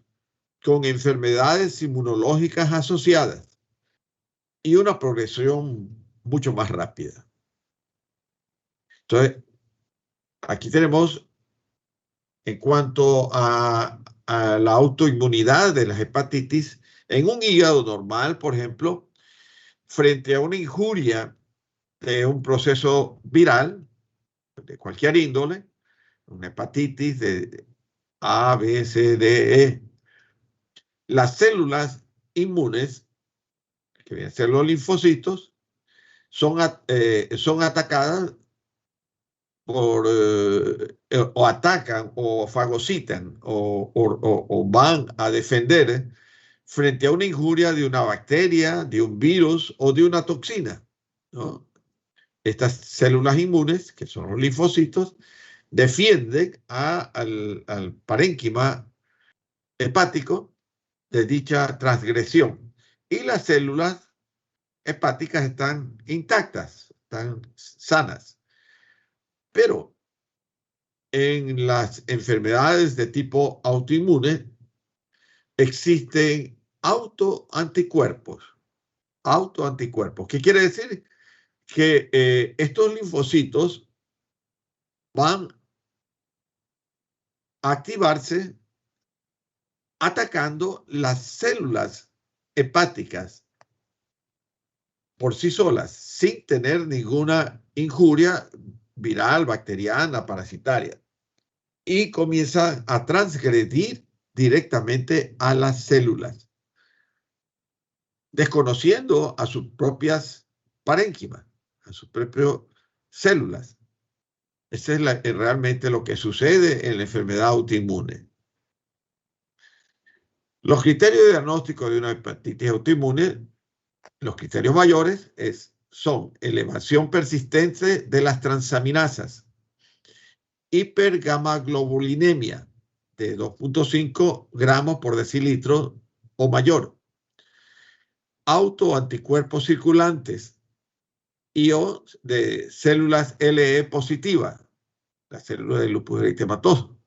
con enfermedades inmunológicas asociadas y una progresión mucho más rápida. Entonces, aquí tenemos en cuanto a la autoinmunidad de las hepatitis en un hígado normal, por ejemplo, frente a una injuria de un proceso viral de cualquier índole, una hepatitis de A, B, C, D, E, las células inmunes, que vienen a ser los linfocitos, son atacadas por, o atacan o fagocitan o van a defender frente a una injuria de una bacteria, de un virus o de una toxina, ¿no? Estas células inmunes, que son los linfocitos, defienden al parénquima hepático de dicha transgresión. Y las células hepáticas están intactas, están sanas. Pero en las enfermedades de tipo autoinmune existen autoanticuerpos. Autoanticuerpos. ¿Qué quiere decir? Que estos linfocitos van a activarse atacando las células hepáticas por sí solas, sin tener ninguna injuria viral, bacteriana, parasitaria. Y comienzan a transgredir directamente a las células, desconociendo a sus propias parénquimas, a sus propias células. Eso es realmente lo que sucede en la enfermedad autoinmune. Los criterios de diagnóstico de una hepatitis autoinmune, los criterios mayores son elevación persistente de las transaminasas, hipergamaglobulinemia de 2.5 gramos por decilitro o mayor, autoanticuerpos circulantes y o de células LE positivas, las células del lupus eritematoso,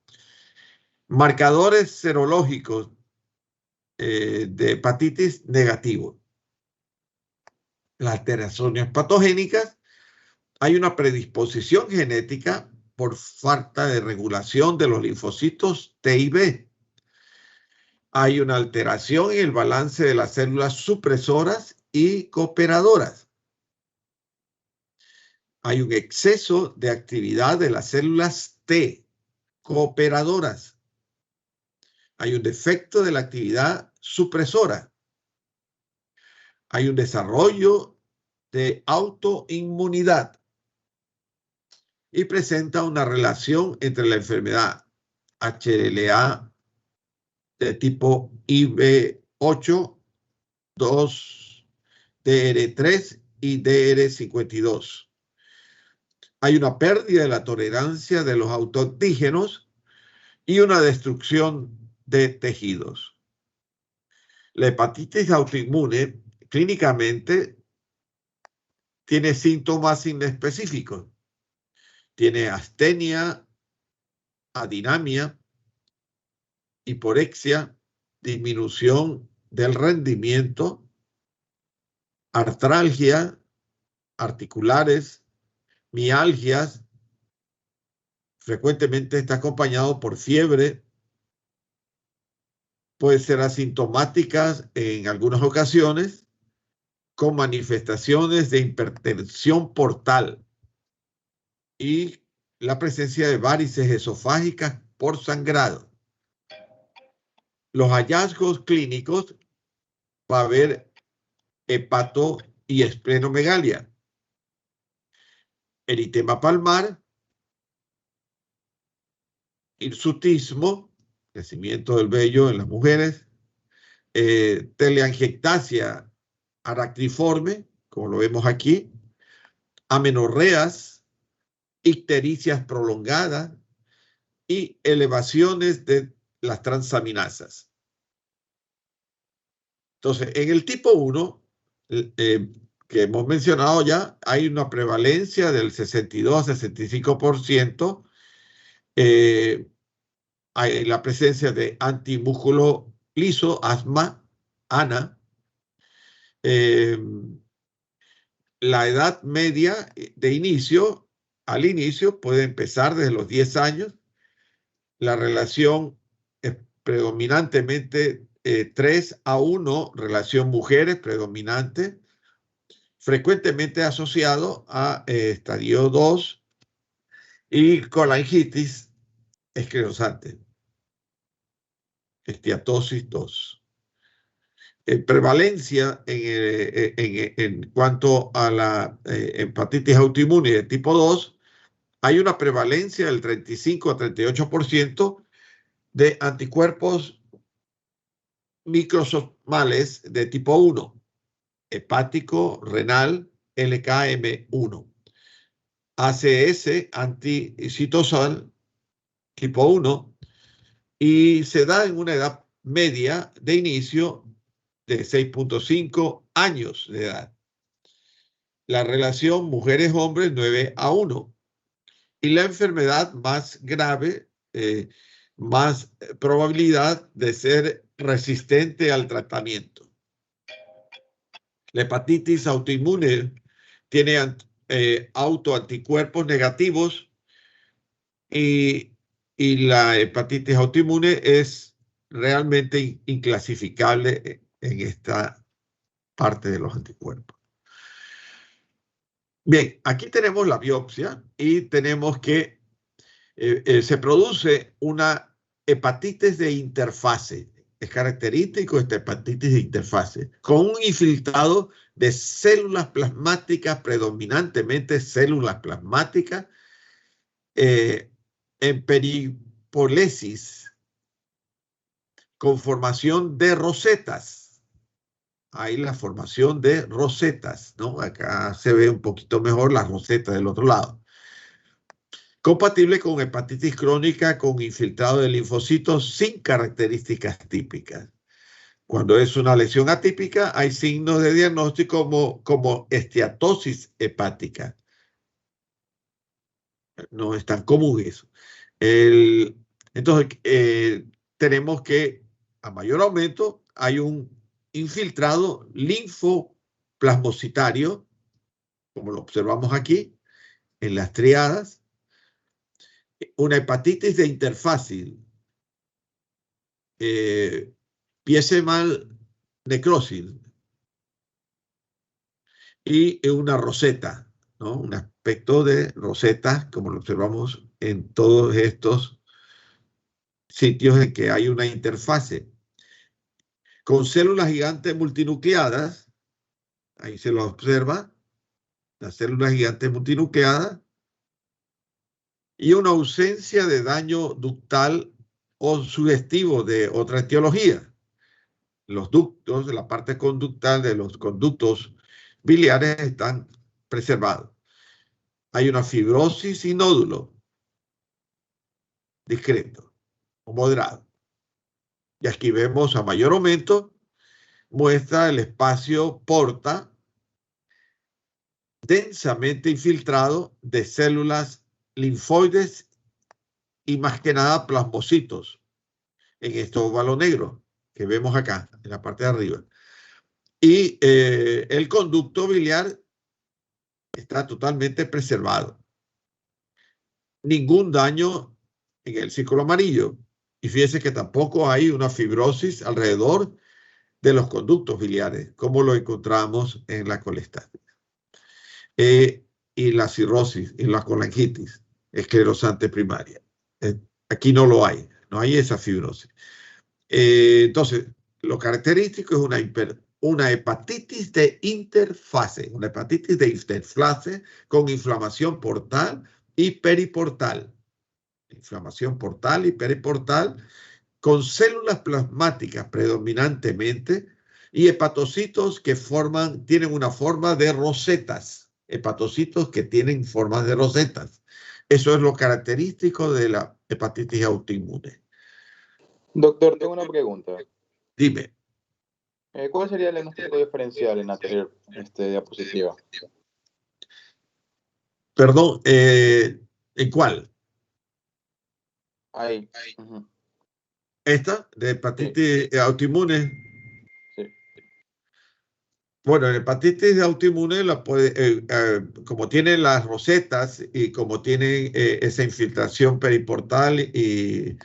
marcadores serológicos de hepatitis negativo. Las alteraciones patogénicas, hay una predisposición genética por falta de regulación de los linfocitos T y B. Hay una alteración en el balance de las células supresoras y cooperadoras. Hay un exceso de actividad de las células T cooperadoras. Hay un defecto de la actividad supresora. Hay un desarrollo de autoinmunidad y presenta una relación entre la enfermedad HLA de tipo IB8, 2, DR3 y DR52. Hay una pérdida de la tolerancia de los autoantígenos y una destrucción de tejidos. La hepatitis autoinmune clínicamente tiene síntomas inespecíficos. Tiene astenia, adinamia, hiporexia, disminución del rendimiento, artralgia, articulares, mialgias. Frecuentemente está acompañado por fiebre. Puede ser asintomáticas en algunas ocasiones, con manifestaciones de hipertensión portal y la presencia de varices esofágicas por sangrado. Los hallazgos clínicos va a haber hepato y esplenomegalia, eritema palmar, hirsutismo, crecimiento del vello en las mujeres, teleangiectasia aracniforme, como lo vemos aquí, amenorreas, ictericias prolongadas y elevaciones de las transaminasas. Entonces, en el tipo 1, que hemos mencionado ya, hay una prevalencia del 62 a 65%. Hay la presencia de antimúsculo liso, asma, ANA. La edad media de inicio, al inicio, puede empezar desde los 10 años. La relación es predominantemente 3:1, relación mujeres predominante, frecuentemente asociado a estadio 2 y colangitis esclerosante, esteatosis 2. Prevalencia en cuanto a la hepatitis autoinmune de tipo 2, hay una prevalencia del 35 a 38% de anticuerpos microsomales de tipo 1, hepático, renal, LKM1, ACS, anticitosal tipo 1, y se da en una edad media de inicio de 6.5 años de edad. La relación mujeres-hombres 9:1. Y la enfermedad más grave, más probabilidad de ser resistente al tratamiento. La hepatitis autoinmune tiene autoanticuerpos negativos y la hepatitis autoinmune es realmente inclasificable en esta parte de los anticuerpos. Bien, aquí tenemos la biopsia y tenemos que se produce una hepatitis de interfase. Es característico esta hepatitis de interfase, con un infiltrado de células plasmáticas, predominantemente células plasmáticas, en peripolesis, con formación de rosetas. Ahí la formación de rosetas, ¿no? Acá se ve un poquito mejor las rosetas del otro lado. Compatible con hepatitis crónica con infiltrado de linfocitos sin características típicas. Cuando es una lesión atípica, hay signos de diagnóstico como esteatosis hepática. No es tan común eso. Entonces, tenemos que a mayor aumento hay un infiltrado linfoplasmocitario, como lo observamos aquí, en las triadas, una hepatitis de interfase, piesemal necrosis y una roseta, ¿no? Un aspecto de roseta, como lo observamos en todos estos sitios en que hay una interfase. Con células gigantes multinucleadas, ahí se lo observa, las células gigantes multinucleadas, y una ausencia de daño ductal o sugestivo de otra etiología. Los ductos, la parte conductal de los conductos biliares están preservados. Hay una fibrosis y nódulo discreto o moderado. Y aquí vemos a mayor aumento, muestra el espacio porta densamente infiltrado de células linfoides y más que nada plasmocitos en este óvalo negro que vemos acá en la parte de arriba. Y el conducto biliar está totalmente preservado. Ningún daño en el círculo amarillo. Y fíjese que tampoco hay una fibrosis alrededor de los conductos biliares, como lo encontramos en la colestática. Y la cirrosis y la colangitis esclerosante primaria. Aquí no lo hay, no hay esa fibrosis. Entonces, lo característico es una hepatitis de interfase, una hepatitis de interfase con inflamación portal y periportal. Inflamación portal y periportal con células plasmáticas predominantemente y hepatocitos que tienen una forma de rosetas. hepatocitos que tienen formas de rosetas. Eso es lo característico de la hepatitis autoinmune. Doctor, tengo una pregunta. Dime. ¿Cuál sería el diagnóstico diferencial en la anterior diapositiva? Perdón, ¿en cuál? Ahí. ¿Esta? ¿De hepatitis autoinmune? Sí. Bueno, la hepatitis autoinmune como tiene las rosetas y como tiene esa infiltración periportal y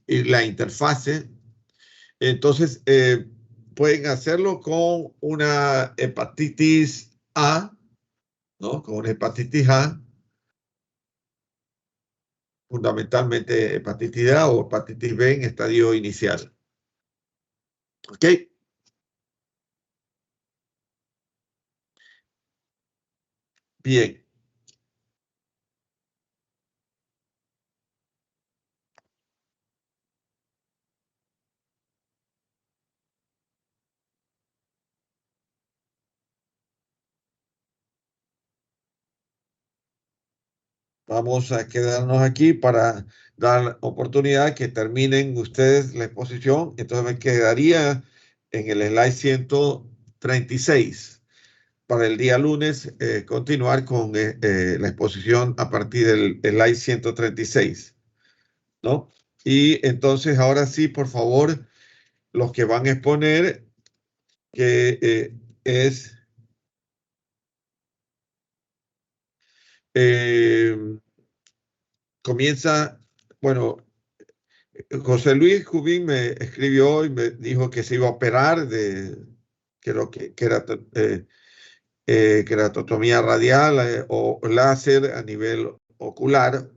la interfase, entonces pueden hacerlo con una hepatitis A, ¿no? Con una hepatitis A, fundamentalmente hepatitis A o hepatitis B en estadio inicial. ¿Ok? Bien. Vamos a quedarnos aquí para dar oportunidad que terminen ustedes la exposición. Entonces me quedaría en el slide 136 para el día lunes continuar con la exposición a partir del slide 136, ¿no? Y entonces ahora sí, por favor, los que van a exponer, que es... comienza, bueno, José Luis Jubín me escribió y me dijo que se iba a operar de queratotomía radial o láser a nivel ocular.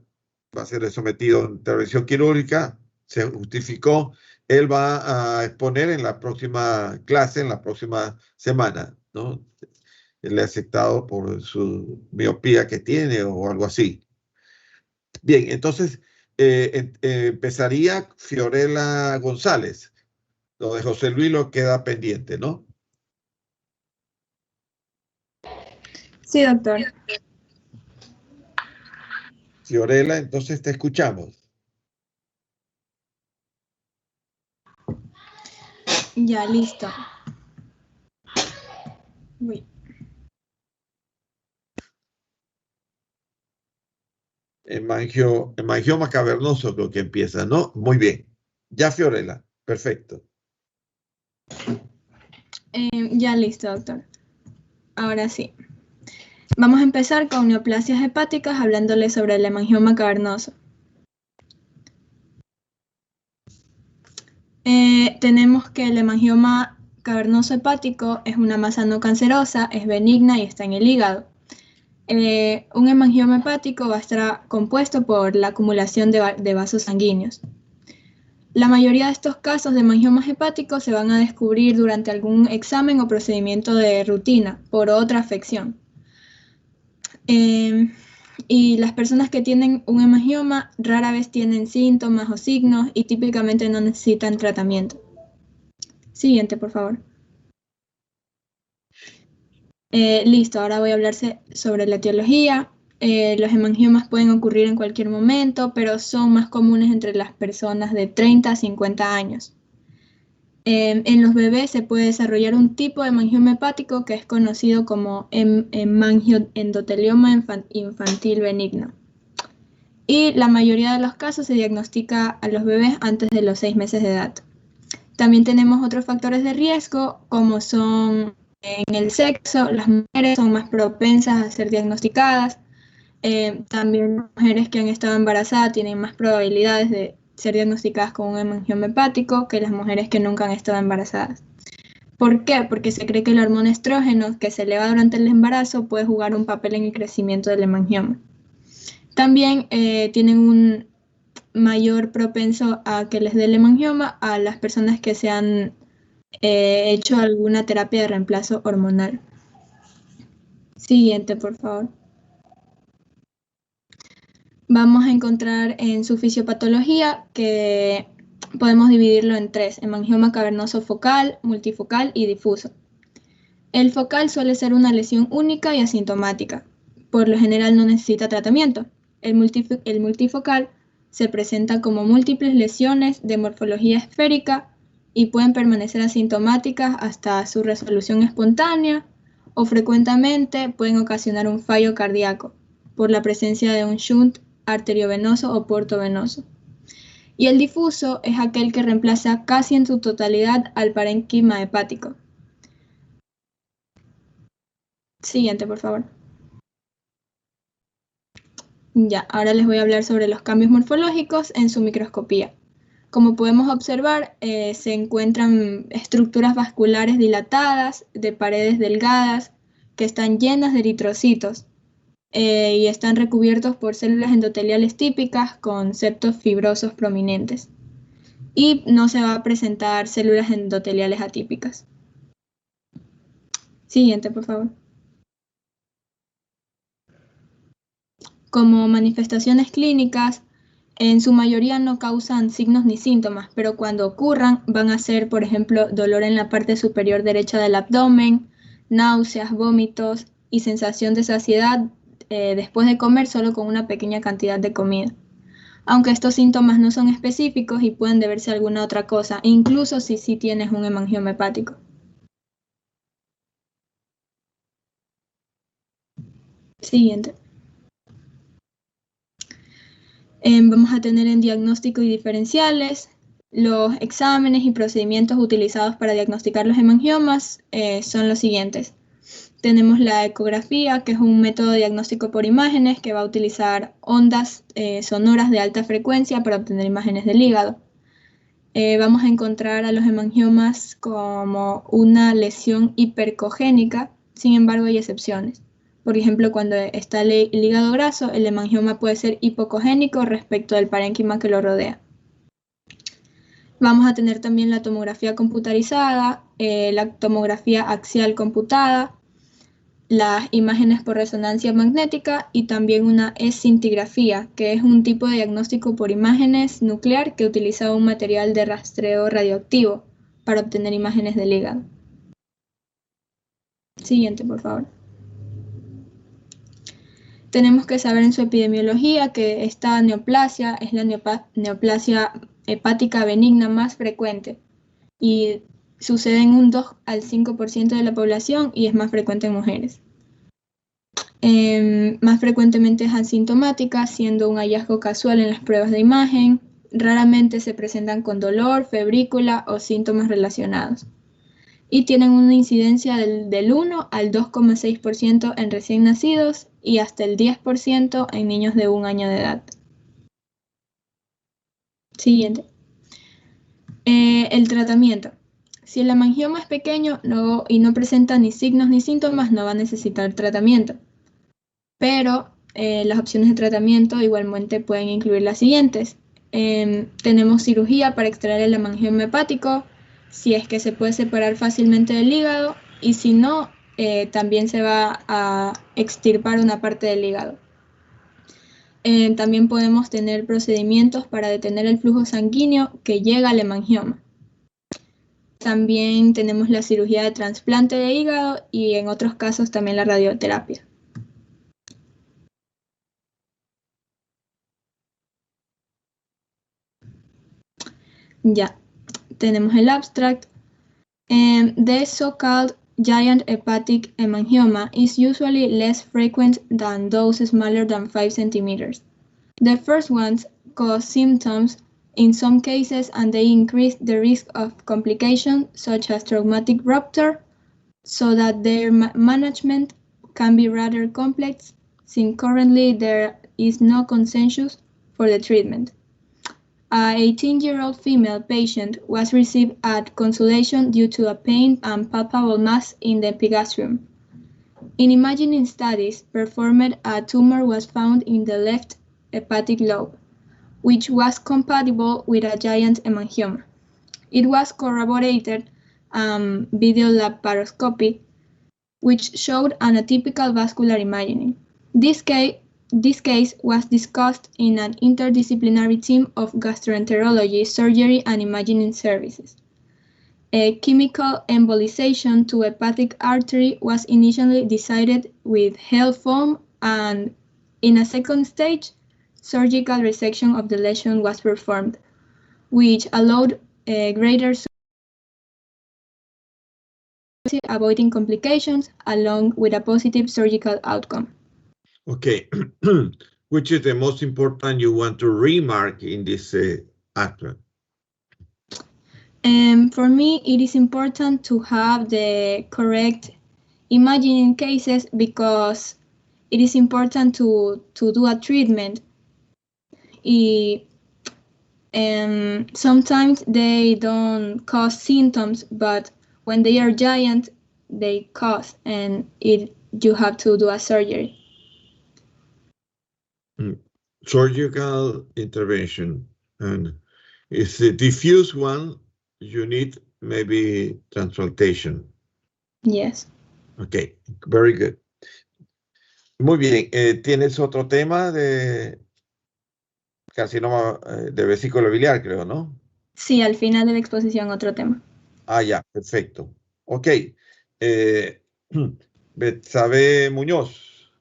Va a ser sometido a intervención quirúrgica. Se justificó. Él va a exponer en la próxima clase, en la próxima semana, ¿no? Él ha aceptado por su miopía que tiene o algo así. Bien, entonces empezaría Fiorella González. Lo de José Luis lo queda pendiente, ¿no? Sí, doctor. Fiorella, entonces te escuchamos. Ya, listo. Uy. Hemangioma cavernoso creo que empieza, ¿no? Muy bien. Ya Fiorella, perfecto. Ya listo, doctor. Ahora sí. Vamos a empezar con neoplasias hepáticas hablándole sobre el hemangioma cavernoso. Tenemos que el hemangioma cavernoso hepático es una masa no cancerosa, es benigna y está en el hígado. Un hemangioma hepático va a estar compuesto por la acumulación de vasos sanguíneos. La mayoría de estos casos de hemangiomas hepáticos se van a descubrir durante algún examen o procedimiento de rutina por otra afección. Y las personas que tienen un hemangioma rara vez tienen síntomas o signos y típicamente no necesitan tratamiento. Siguiente, por favor. Listo, ahora voy a hablar sobre la etiología. Los hemangiomas pueden ocurrir en cualquier momento, pero son más comunes entre las personas de 30 a 50 años. En los bebés se puede desarrollar un tipo de hemangioma hepático que es conocido como hemangioendotelioma infantil benigno. Y la mayoría de los casos se diagnostica a los bebés antes de los 6 meses de edad. También tenemos otros factores de riesgo, como son en el sexo, las mujeres son más propensas a ser diagnosticadas. También las mujeres que han estado embarazadas tienen más probabilidades de ser diagnosticadas con un hemangioma hepático que las mujeres que nunca han estado embarazadas. ¿Por qué? Porque se cree que el hormona estrógeno que se eleva durante el embarazo puede jugar un papel en el crecimiento del hemangioma. También tienen un mayor propenso a que les dé el hemangioma a las personas que se han hecho alguna terapia de reemplazo hormonal. Siguiente, por favor. Vamos a encontrar en su fisiopatología que podemos dividirlo en 3, hemangioma cavernoso focal, multifocal y difuso. El focal suele ser una lesión única y asintomática. Por lo general no necesita tratamiento. El multifocal se presenta como múltiples lesiones de morfología esférica y pueden permanecer asintomáticas hasta su resolución espontánea o frecuentemente pueden ocasionar un fallo cardíaco por la presencia de un shunt arteriovenoso o portovenoso. Y el difuso es aquel que reemplaza casi en su totalidad al parénquima hepático. Siguiente, por favor. Ya, ahora les voy a hablar sobre los cambios morfológicos en su microscopía. Como podemos observar, se encuentran estructuras vasculares dilatadas de paredes delgadas que están llenas de eritrocitos y están recubiertos por células endoteliales típicas con septos fibrosos prominentes. Y no se va a presentar células endoteliales atípicas. Siguiente, por favor. Como manifestaciones clínicas, en su mayoría no causan signos ni síntomas, pero cuando ocurran van a ser, por ejemplo, dolor en la parte superior derecha del abdomen, náuseas, vómitos y sensación de saciedad después de comer solo con una pequeña cantidad de comida. Aunque estos síntomas no son específicos y pueden deberse a alguna otra cosa, incluso si sí tienes un hemangioma hepático. Siguiente. Vamos a tener en diagnóstico y diferenciales los exámenes y procedimientos utilizados para diagnosticar los hemangiomas son los siguientes. Tenemos la ecografía, que es un método diagnóstico por imágenes que va a utilizar ondas sonoras de alta frecuencia para obtener imágenes del hígado. Vamos a encontrar a los hemangiomas como una lesión hipercogénica, sin embargo hay excepciones. Por ejemplo, cuando está el hígado graso, el hemangioma puede ser hipocogénico respecto del parénquima que lo rodea. Vamos a tener también la tomografía computarizada, la tomografía axial computada, las imágenes por resonancia magnética y también una escintigrafía, que es un tipo de diagnóstico por imágenes nuclear que utiliza un material de rastreo radioactivo para obtener imágenes del hígado. Siguiente, por favor. Tenemos que saber en su epidemiología que esta neoplasia es la neoplasia hepática benigna más frecuente y sucede en un 2 al 5% de la población y es más frecuente en mujeres. Más frecuentemente es asintomática, siendo un hallazgo casual en las pruebas de imagen. Raramente se presentan con dolor, febrícula o síntomas relacionados. Y tienen una incidencia del 1 al 2,6% en recién nacidos y hasta el 10% en niños de 1 año de edad. Siguiente. El tratamiento. Si el hemangioma es pequeño y no presenta ni signos ni síntomas, no va a necesitar tratamiento. Pero las opciones de tratamiento igualmente pueden incluir las siguientes. Tenemos cirugía para extraer el hemangioma hepático, si es que se puede separar fácilmente del hígado, y si no, también se va a extirpar una parte del hígado. También podemos tener procedimientos para detener el flujo sanguíneo que llega al hemangioma. También tenemos la cirugía de trasplante de hígado y en otros casos también la radioterapia. Ya, tenemos el abstract. The so-called giant hepatic hemangioma is usually less frequent than those smaller than 5 centimeters. The first ones cause symptoms in some cases and they increase the risk of complications such as traumatic rupture, so that their management can be rather complex, since currently there is no consensus for the treatment. A 18-year-old female patient was received at consultation due to a pain and palpable mass in the epigastrium. In imaging studies performed, a tumor was found in the left hepatic lobe, which was compatible with a giant hemangioma. It was corroborated video laparoscopy, which showed an atypical vascular imaging. This case was discussed in an interdisciplinary team of gastroenterology, surgery, and imaging services. A chemical embolization to hepatic artery was initially decided with HeLa foam, and in a second stage, surgical resection of the lesion was performed, which allowed greater avoiding complications along with a positive surgical outcome. Okay, which is the most important you want to remark in this aspect? For me, it is important to have the correct imaging cases because it is important to do a treatment. Sometimes they don't cause symptoms, but when they are giant, they cause, and you have to do a surgery. Surgical intervention, and if the diffuse one, you need maybe transplantation. Yes. Okay, very good. Muy bien, ¿tienes otro tema de carcinoma de vesícula biliar, creo, no? Sí, al final de la exposición otro tema. Ah, ya, perfecto. Ok. Betsabe Muñoz.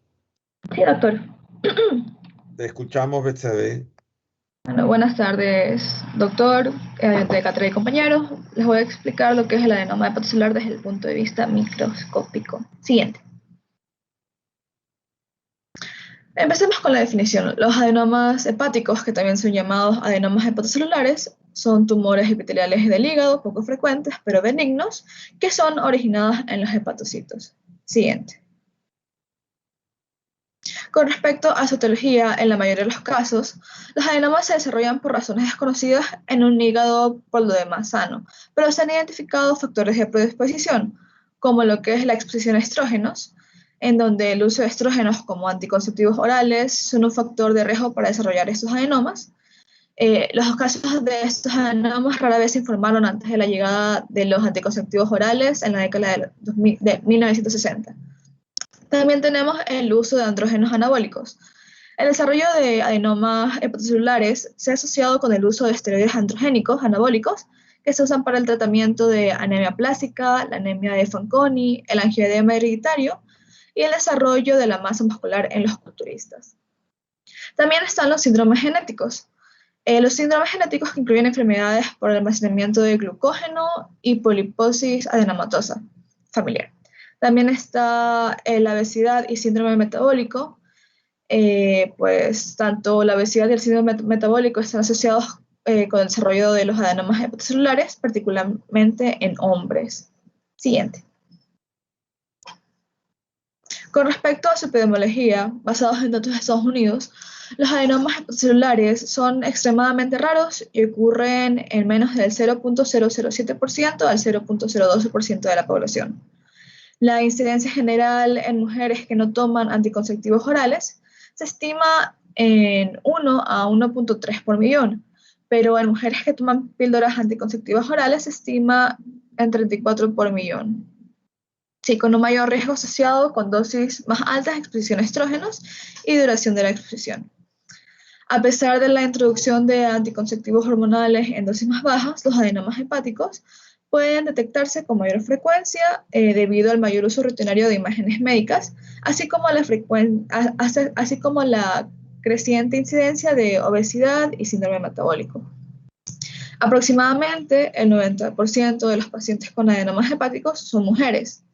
Sí, doctor. Te escuchamos, Betsabe. Bueno, buenas tardes, doctor, de cátedra y compañeros. Les voy a explicar lo que es el adenoma hepatocelular desde el punto de vista microscópico. Siguiente. Empecemos con la definición. Los adenomas hepáticos, que también son llamados adenomas hepatocelulares, son tumores epiteliales del hígado, poco frecuentes, pero benignos, que son originados en los hepatocitos. Siguiente. Con respecto a su etiología, en la mayoría de los casos, los adenomas se desarrollan por razones desconocidas en un hígado por lo demás sano, pero se han identificado factores de predisposición, como lo que es la exposición a estrógenos, en donde el uso de estrógenos como anticonceptivos orales son un factor de riesgo para desarrollar estos adenomas. Los casos de estos adenomas rara vez se informaron antes de la llegada de los anticonceptivos orales en la década de 1960. También tenemos el uso de andrógenos anabólicos. El desarrollo de adenomas hepatocelulares se ha asociado con el uso de esteroides androgénicos anabólicos que se usan para el tratamiento de anemia plástica, la anemia de Fanconi, el angioedema hereditario y el desarrollo de la masa muscular en los culturistas. También están los síndromes genéticos. Los síndromes genéticos que incluyen enfermedades por el almacenamiento de glucógeno y poliposis adenomatosa familiar. También está la obesidad y síndrome metabólico. Pues tanto la obesidad y el síndrome metabólico están asociados con el desarrollo de los adenomas hepatocelulares, particularmente en hombres. Siguiente. Con respecto a su epidemiología, basados en datos de Estados Unidos, los adenomas hepatocelulares son extremadamente raros y ocurren en menos del 0.007% al 0.012% de la población. La incidencia general en mujeres que no toman anticonceptivos orales se estima en 1 a 1.3 por millón, pero en mujeres que toman píldoras anticonceptivas orales se estima en 34 por millón. Sí, con un mayor riesgo asociado con dosis más altas de exposición a estrógenos y duración de la exposición. A pesar de la introducción de anticonceptivos hormonales en dosis más bajas, los adenomas hepáticos pueden detectarse con mayor frecuencia debido al mayor uso rutinario de imágenes médicas, así como la creciente incidencia de obesidad y síndrome metabólico. Aproximadamente el 90% de los pacientes con adenomas hepáticos son mujeres.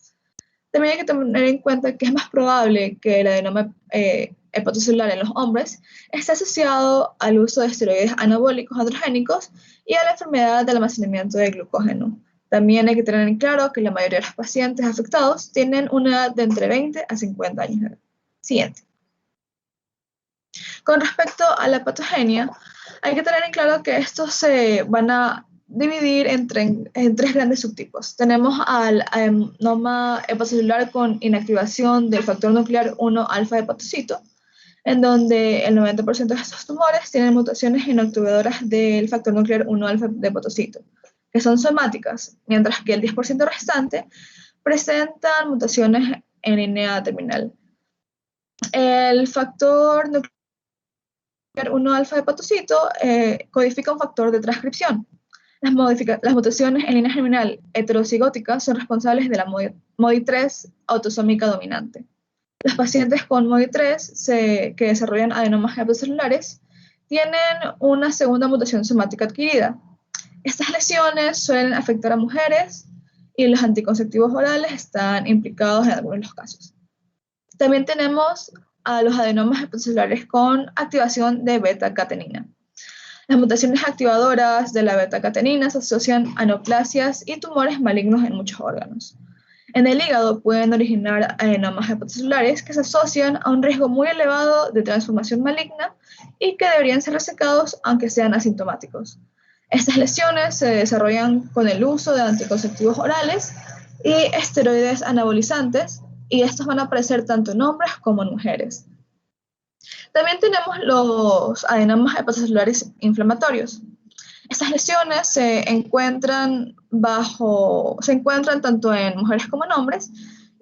También hay que tener en cuenta que es más probable que el adenoma hepatocelular en los hombres esté asociado al uso de esteroides anabólicos androgénicos y a la enfermedad del almacenamiento de glucógeno. También hay que tener en claro que la mayoría de los pacientes afectados tienen una edad de entre 20 a 50 años de edad. Siguiente. Con respecto a la patogenia, hay que tener en claro que estos se van a dividir en tres grandes subtipos. Tenemos al adenoma hepatocelular con inactivación del factor nuclear 1 alfa hepatocito, en donde el 90% de estos tumores tienen mutaciones inactivadoras del factor nuclear 1 alfa de hepatocito, que son somáticas, mientras que el 10% restante presentan mutaciones en línea terminal. El factor nuclear 1 alfa hepatocito codifica un factor de transcripción. Las mutaciones en línea germinal heterocigótica son responsables de la MODY3 autosómica dominante. Los pacientes con MODY3 que desarrollan adenomas hepatocelulares tienen una segunda mutación somática adquirida. Estas lesiones suelen afectar a mujeres y los anticonceptivos orales están implicados en algunos de los casos. También tenemos a los adenomas hepatocelulares con activación de beta-catenina. Las mutaciones activadoras de la beta-catenina se asocian a neoplasias y tumores malignos en muchos órganos. En el hígado pueden originar adenomas hepatocelulares que se asocian a un riesgo muy elevado de transformación maligna y que deberían ser resecados aunque sean asintomáticos. Estas lesiones se desarrollan con el uso de anticonceptivos orales y esteroides anabolizantes, y estos van a aparecer tanto en hombres como en mujeres. También tenemos los adenomas hepatocelulares inflamatorios. Estas lesiones se encuentran tanto en mujeres como en hombres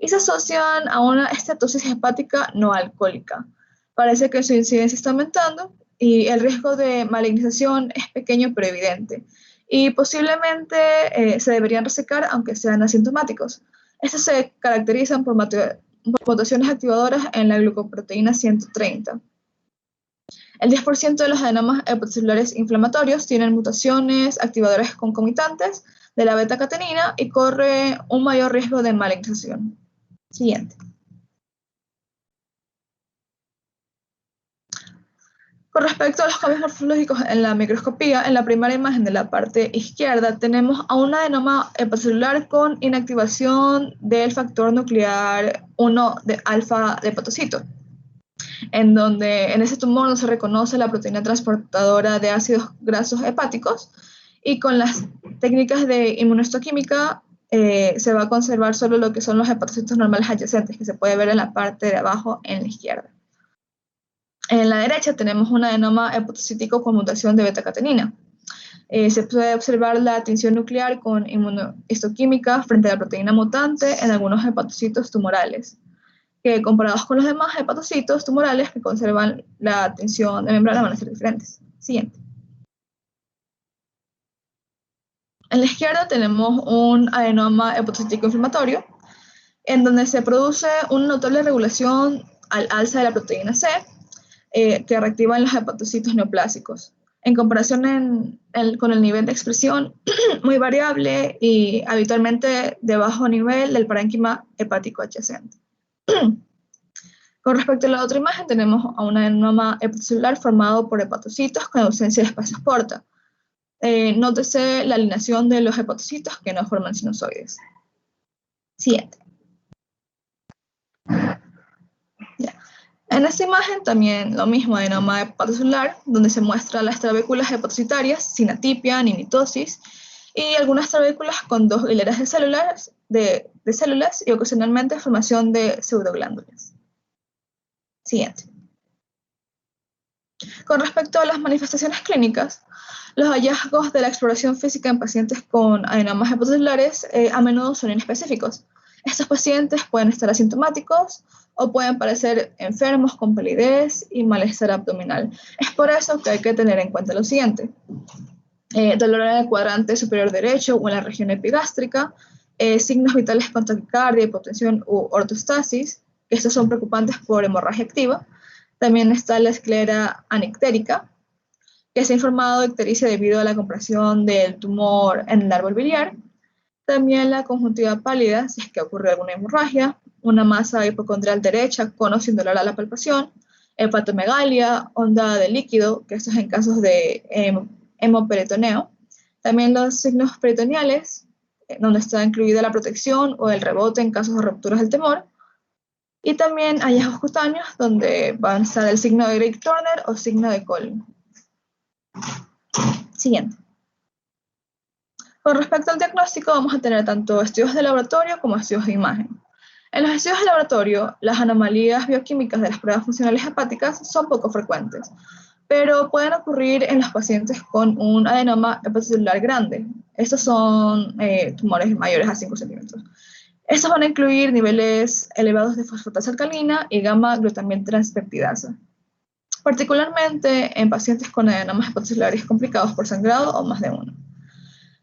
y se asocian a una estatosis hepática no alcohólica. Parece que su incidencia está aumentando y el riesgo de malignización es pequeño pero evidente. Y posiblemente se deberían resecar aunque sean asintomáticos. Estos se caracterizan por mutaciones activadoras en la glucoproteína 130. El 10% de los adenomas hepatocelulares inflamatorios tienen mutaciones activadoras concomitantes de la beta-catenina y corre un mayor riesgo de malignización. Siguiente. Con respecto a los cambios morfológicos en la microscopía, en la primera imagen de la parte izquierda tenemos a un adenoma hepatocelular con inactivación del factor nuclear 1 de alfa de hepatocito, en donde en ese tumor no se reconoce la proteína transportadora de ácidos grasos hepáticos, y con las técnicas de inmunohistoquímica se va a conservar solo lo que son los hepatocitos normales adyacentes, que se puede ver en la parte de abajo en la izquierda. En la derecha tenemos un adenoma hepatocítico con mutación de beta-catenina. Se puede observar la tinción nuclear con inmunohistoquímica frente a la proteína mutante en algunos hepatocitos tumorales, que comparados con los demás hepatocitos tumorales que conservan la tinción de membrana van a ser diferentes. Siguiente. En la izquierda tenemos un adenoma hepatocítico inflamatorio, en donde se produce una notable regulación al alza de la proteína C, que reactivan los hepatocitos neoplásicos, en comparación con el nivel de expresión muy variable y habitualmente de bajo nivel del parénquima hepático adyacente. Con respecto a la otra imagen, tenemos a un adenoma hepatocelular formado por hepatocitos con ausencia de espacios porta. Nótese la alineación de los hepatocitos que no forman sinusoides. Siguiente. En esta imagen también lo mismo, adenoma hepatocelular, donde se muestran las trabéculas hepatocitarias sin atipia ni mitosis, y algunas trabéculas con 2 hileras de células y ocasionalmente formación de pseudoglándulas. Siguiente. Con respecto a las manifestaciones clínicas, los hallazgos de la exploración física en pacientes con adenomas hepatocelulares a menudo son inespecíficos. Estos pacientes pueden estar asintomáticos o pueden parecer enfermos con palidez y malestar abdominal. Es por eso que hay que tener en cuenta lo siguiente. Dolor en el cuadrante superior derecho o en la región epigástrica, signos vitales con taquicardia, hipotensión u ortostasis, que estos son preocupantes por hemorragia activa. También está la esclera anictérica, que se ha informado de ictericia debido a la compresión del tumor en el árbol biliar. También la conjuntiva pálida, si es que ocurre alguna hemorragia, una masa hipocondrial derecha con o sin dolor a la palpación, hepatomegalia, onda de líquido, que esto es en casos de hemoperitoneo. También los signos peritoneales, donde está incluida la protección o el rebote en casos de rupturas del tumor. Y también hallazgos cutáneos, donde van a estar el signo de Greig-Turner o signo de Colin. Siguiente. Con respecto al diagnóstico, vamos a tener tanto estudios de laboratorio como estudios de imagen. En los estudios de laboratorio, las anomalías bioquímicas de las pruebas funcionales hepáticas son poco frecuentes, pero pueden ocurrir en los pacientes con un adenoma hepatocelular grande. Estos son tumores mayores a 5 centímetros. Estos van a incluir niveles elevados de fosfatasa alcalina y gamma-glutamiento-transpeptidasa, particularmente en pacientes con adenomas hepatocelulares complicados por sangrado o más de uno.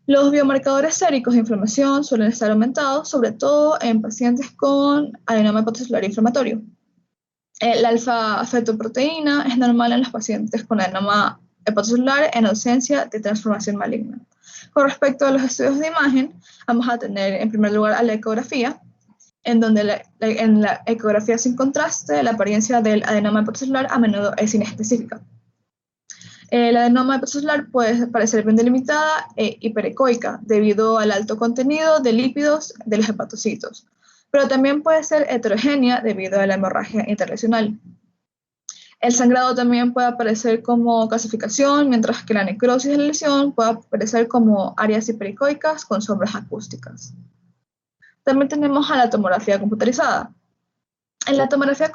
Los biomarcadores séricos de inflamación suelen estar aumentados, sobre todo en pacientes con adenoma hepatocelular inflamatorio. La alfa-fetoproteína es normal en los pacientes con adenoma hepatocelular en ausencia de transformación maligna. Con respecto a los estudios de imagen, vamos a tener en primer lugar a la ecografía, en donde en la ecografía sin contraste, la apariencia del adenoma hepatocelular a menudo es inespecífica. El adenoma hepatocelular puede parecer bien delimitada e hiperecoica debido al alto contenido de lípidos de los hepatocitos, pero también puede ser heterogénea debido a la hemorragia interlesional. El sangrado también puede aparecer como calcificación, mientras que la necrosis de la lesión puede aparecer como áreas hiperecoicas con sombras acústicas. También tenemos a la tomografía computarizada. En la tomografía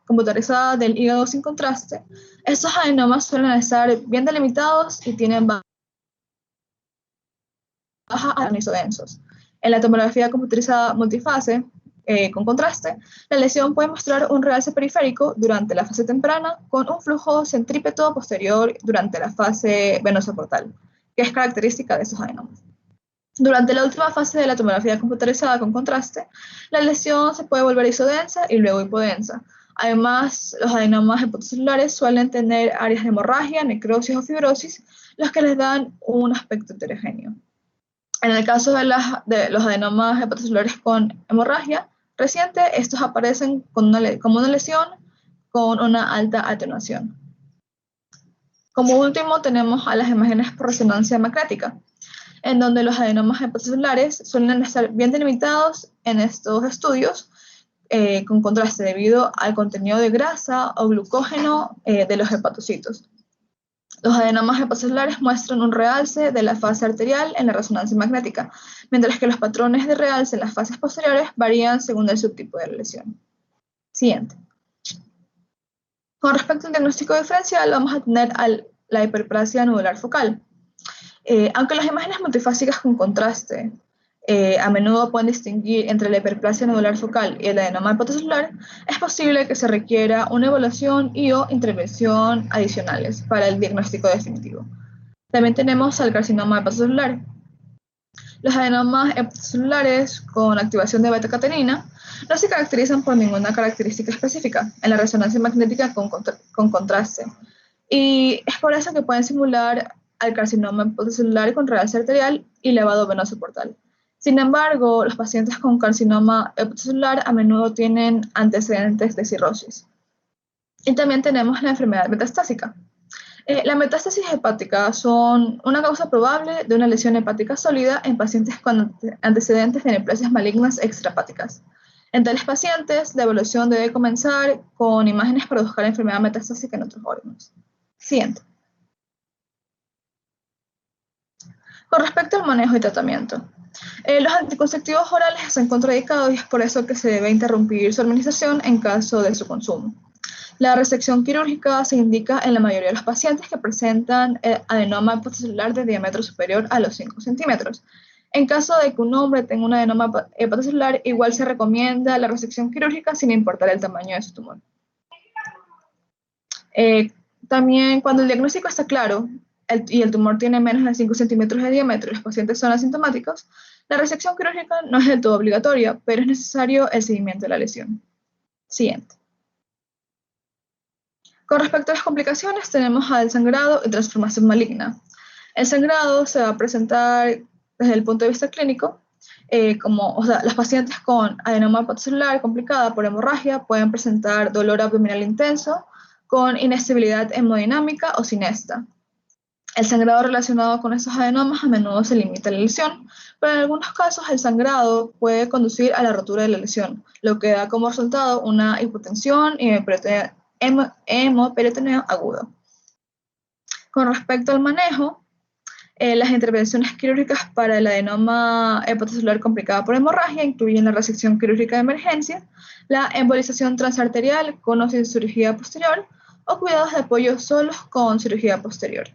computarizada del hígado sin contraste, estos adenomas suelen estar bien delimitados y tienen baja anisodensos. En la tomografía computarizada multifase, con contraste, la lesión puede mostrar un realce periférico durante la fase temprana con un flujo centrípeto posterior durante la fase venosa portal, que es característica de estos adenomas. Durante la última fase de la tomografía computarizada con contraste, la lesión se puede volver isodensa y luego hipodensa. Además, los adenomas hepatocelulares suelen tener áreas de hemorragia, necrosis o fibrosis, los que les dan un aspecto heterogéneo. En el caso de los adenomas hepatocelulares con hemorragia reciente, estos aparecen como una lesión con una alta atenuación. Como último, tenemos a las imágenes por resonancia magnética, en donde los adenomas hepatocelulares suelen estar bien delimitados en estos estudios con contraste debido al contenido de grasa o glucógeno de los hepatocitos. Los adenomas hepatocelulares muestran un realce de la fase arterial en la resonancia magnética, mientras que los patrones de realce en las fases posteriores varían según el subtipo de la lesión. Siguiente. Con respecto al diagnóstico diferencial, vamos a tener la hiperplasia nodular focal. Aunque las imágenes multifásicas con contraste a menudo pueden distinguir entre la hiperplasia nodular focal y el adenoma hepatocelular, es posible que se requiera una evaluación y/o intervención adicionales para el diagnóstico definitivo. También tenemos al carcinoma hepatocelular. Los adenomas hepatocelulares con activación de beta-catenina no se caracterizan por ninguna característica específica en la resonancia magnética con contraste, y es por eso que pueden simular al carcinoma hepatocelular con realce arterial y lavado venoso portal. Sin embargo, los pacientes con carcinoma hepatocelular a menudo tienen antecedentes de cirrosis. Y también tenemos la enfermedad metastásica. La metástasis hepática son una causa probable de una lesión hepática sólida en pacientes con antecedentes de neoplasias malignas extrahepáticas. En tales pacientes, la evaluación debe comenzar con imágenes para buscar enfermedad metastásica en otros órganos. Siguiente. Con respecto al manejo y tratamiento, los anticonceptivos orales están contraindicados y es por eso que se debe interrumpir su administración en caso de su consumo. La resección quirúrgica se indica en la mayoría de los pacientes que presentan adenoma hepatocelular de diámetro superior a los 5 centímetros. En caso de que un hombre tenga un adenoma hepatocelular, igual se recomienda la resección quirúrgica sin importar el tamaño de su tumor. También cuando el diagnóstico está claro y el tumor tiene menos de 5 centímetros de diámetro y los pacientes son asintomáticos, la resección quirúrgica no es del todo obligatoria, pero es necesario el seguimiento de la lesión. Siguiente. Con respecto a las complicaciones, tenemos al sangrado y transformación maligna. El sangrado se va a presentar desde el punto de vista clínico, los pacientes con adenoma hepatocelular complicada por hemorragia pueden presentar dolor abdominal intenso con inestabilidad hemodinámica o sinesta. El sangrado relacionado con estos adenomas a menudo se limita a la lesión, pero en algunos casos el sangrado puede conducir a la rotura de la lesión, lo que da como resultado una hipotensión y hemoperitoneo agudo. Con respecto al manejo, las intervenciones quirúrgicas para el adenoma hepatocelular complicada por hemorragia incluyen la resección quirúrgica de emergencia, la embolización transarterial con o sin cirugía posterior o cuidados de apoyo solos con cirugía posterior.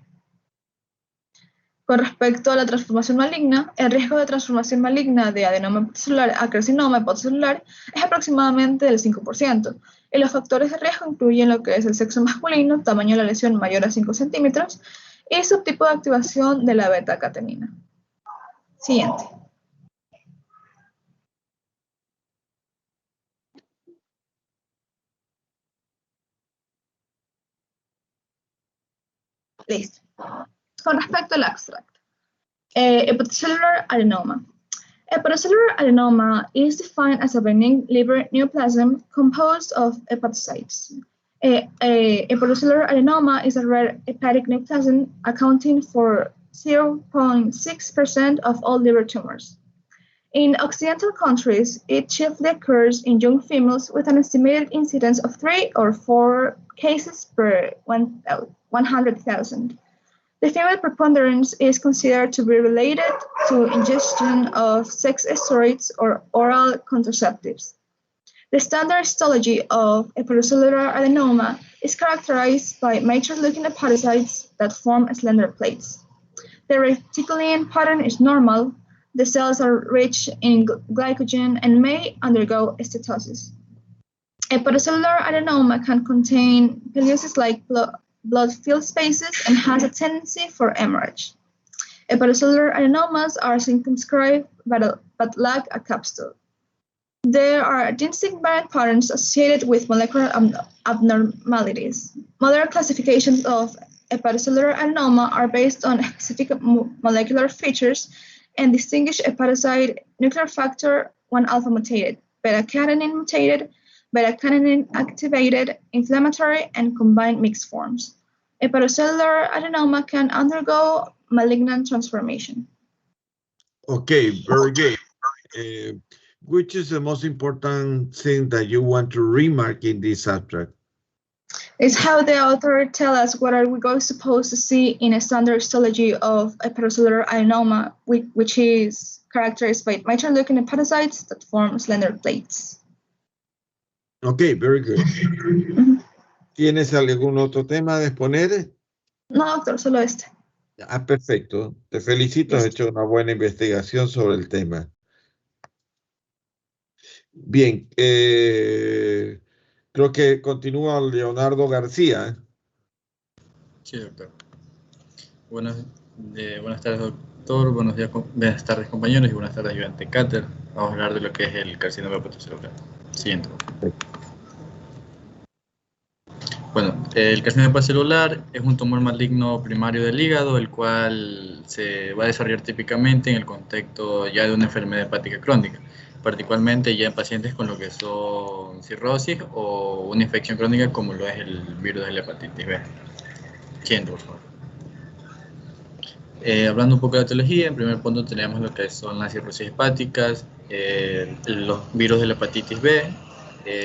Con respecto a la transformación maligna, el riesgo de transformación maligna de adenoma hepatocelular a carcinoma hepatocelular es aproximadamente del 5%, y los factores de riesgo incluyen lo que es el sexo masculino, tamaño de la lesión mayor a 5 centímetros, y subtipo de activación de la beta-catenina. Siguiente. Listo. Con respecto al abstract, hepatocellular adenoma. Hepatocellular adenoma is defined as a benign liver neoplasm composed of hepatocytes. Hepatocellular adenoma is a rare hepatic neoplasm accounting for 0.6% of all liver tumors. In Occidental countries, it chiefly occurs in young females with an estimated incidence of 3 or 4 cases per 100,000. The female preponderance is considered to be related to ingestion of sex steroids or oral contraceptives. The standard histology of hepatocellular adenoma is characterized by mature-looking hepatocytes that form slender plates. The reticulin pattern is normal. The cells are rich in glycogen and may undergo steatosis. Hepatocellular adenoma can contain pellucid-like blood-filled spaces and has a tendency for hemorrhage. Hepatocellular adenomas are circumscribed but lack a capsule. There are distinct variant patterns associated with molecular abnormalities. Modern classifications of hepatocellular adenoma are based on specific molecular features and distinguish hepatocyte nuclear factor 1 alpha mutated, beta-catenin mutated, beta-catenin activated, inflammatory, and combined mixed forms. Hepatocellular adenoma can undergo malignant transformation. Okay, very good. Which is the most important thing that you want to remark in this abstract? Is how the author tells us what are we supposed to see in a standard histology of hepatocellular adenoma, which is characterized by mature-looking hepatocytes that form slender plates. Okay, very good. ¿Tienes algún otro tema de exponer? No, doctor, solo este. Ah, perfecto. Te felicito, has hecho una buena investigación sobre el tema. Bien, creo que continúa Leonardo García. Sí, doctor. Buenas tardes, doctor. Buenas tardes, compañeros, y buenas tardes, ayudante Cáter. Vamos a hablar de lo que es el carcinoma hepatocelular. Siguiente. Bueno, el carcinoma hepatocelular es un tumor maligno primario del hígado, el cual se va a desarrollar típicamente en el contexto ya de una enfermedad hepática crónica, particularmente ya en pacientes con lo que son cirrosis o una infección crónica como lo es el virus de la hepatitis B. Siguiente, por favor. Hablando un poco de la etiología, en primer punto tenemos lo que son las cirrosis hepáticas, los virus de la hepatitis B,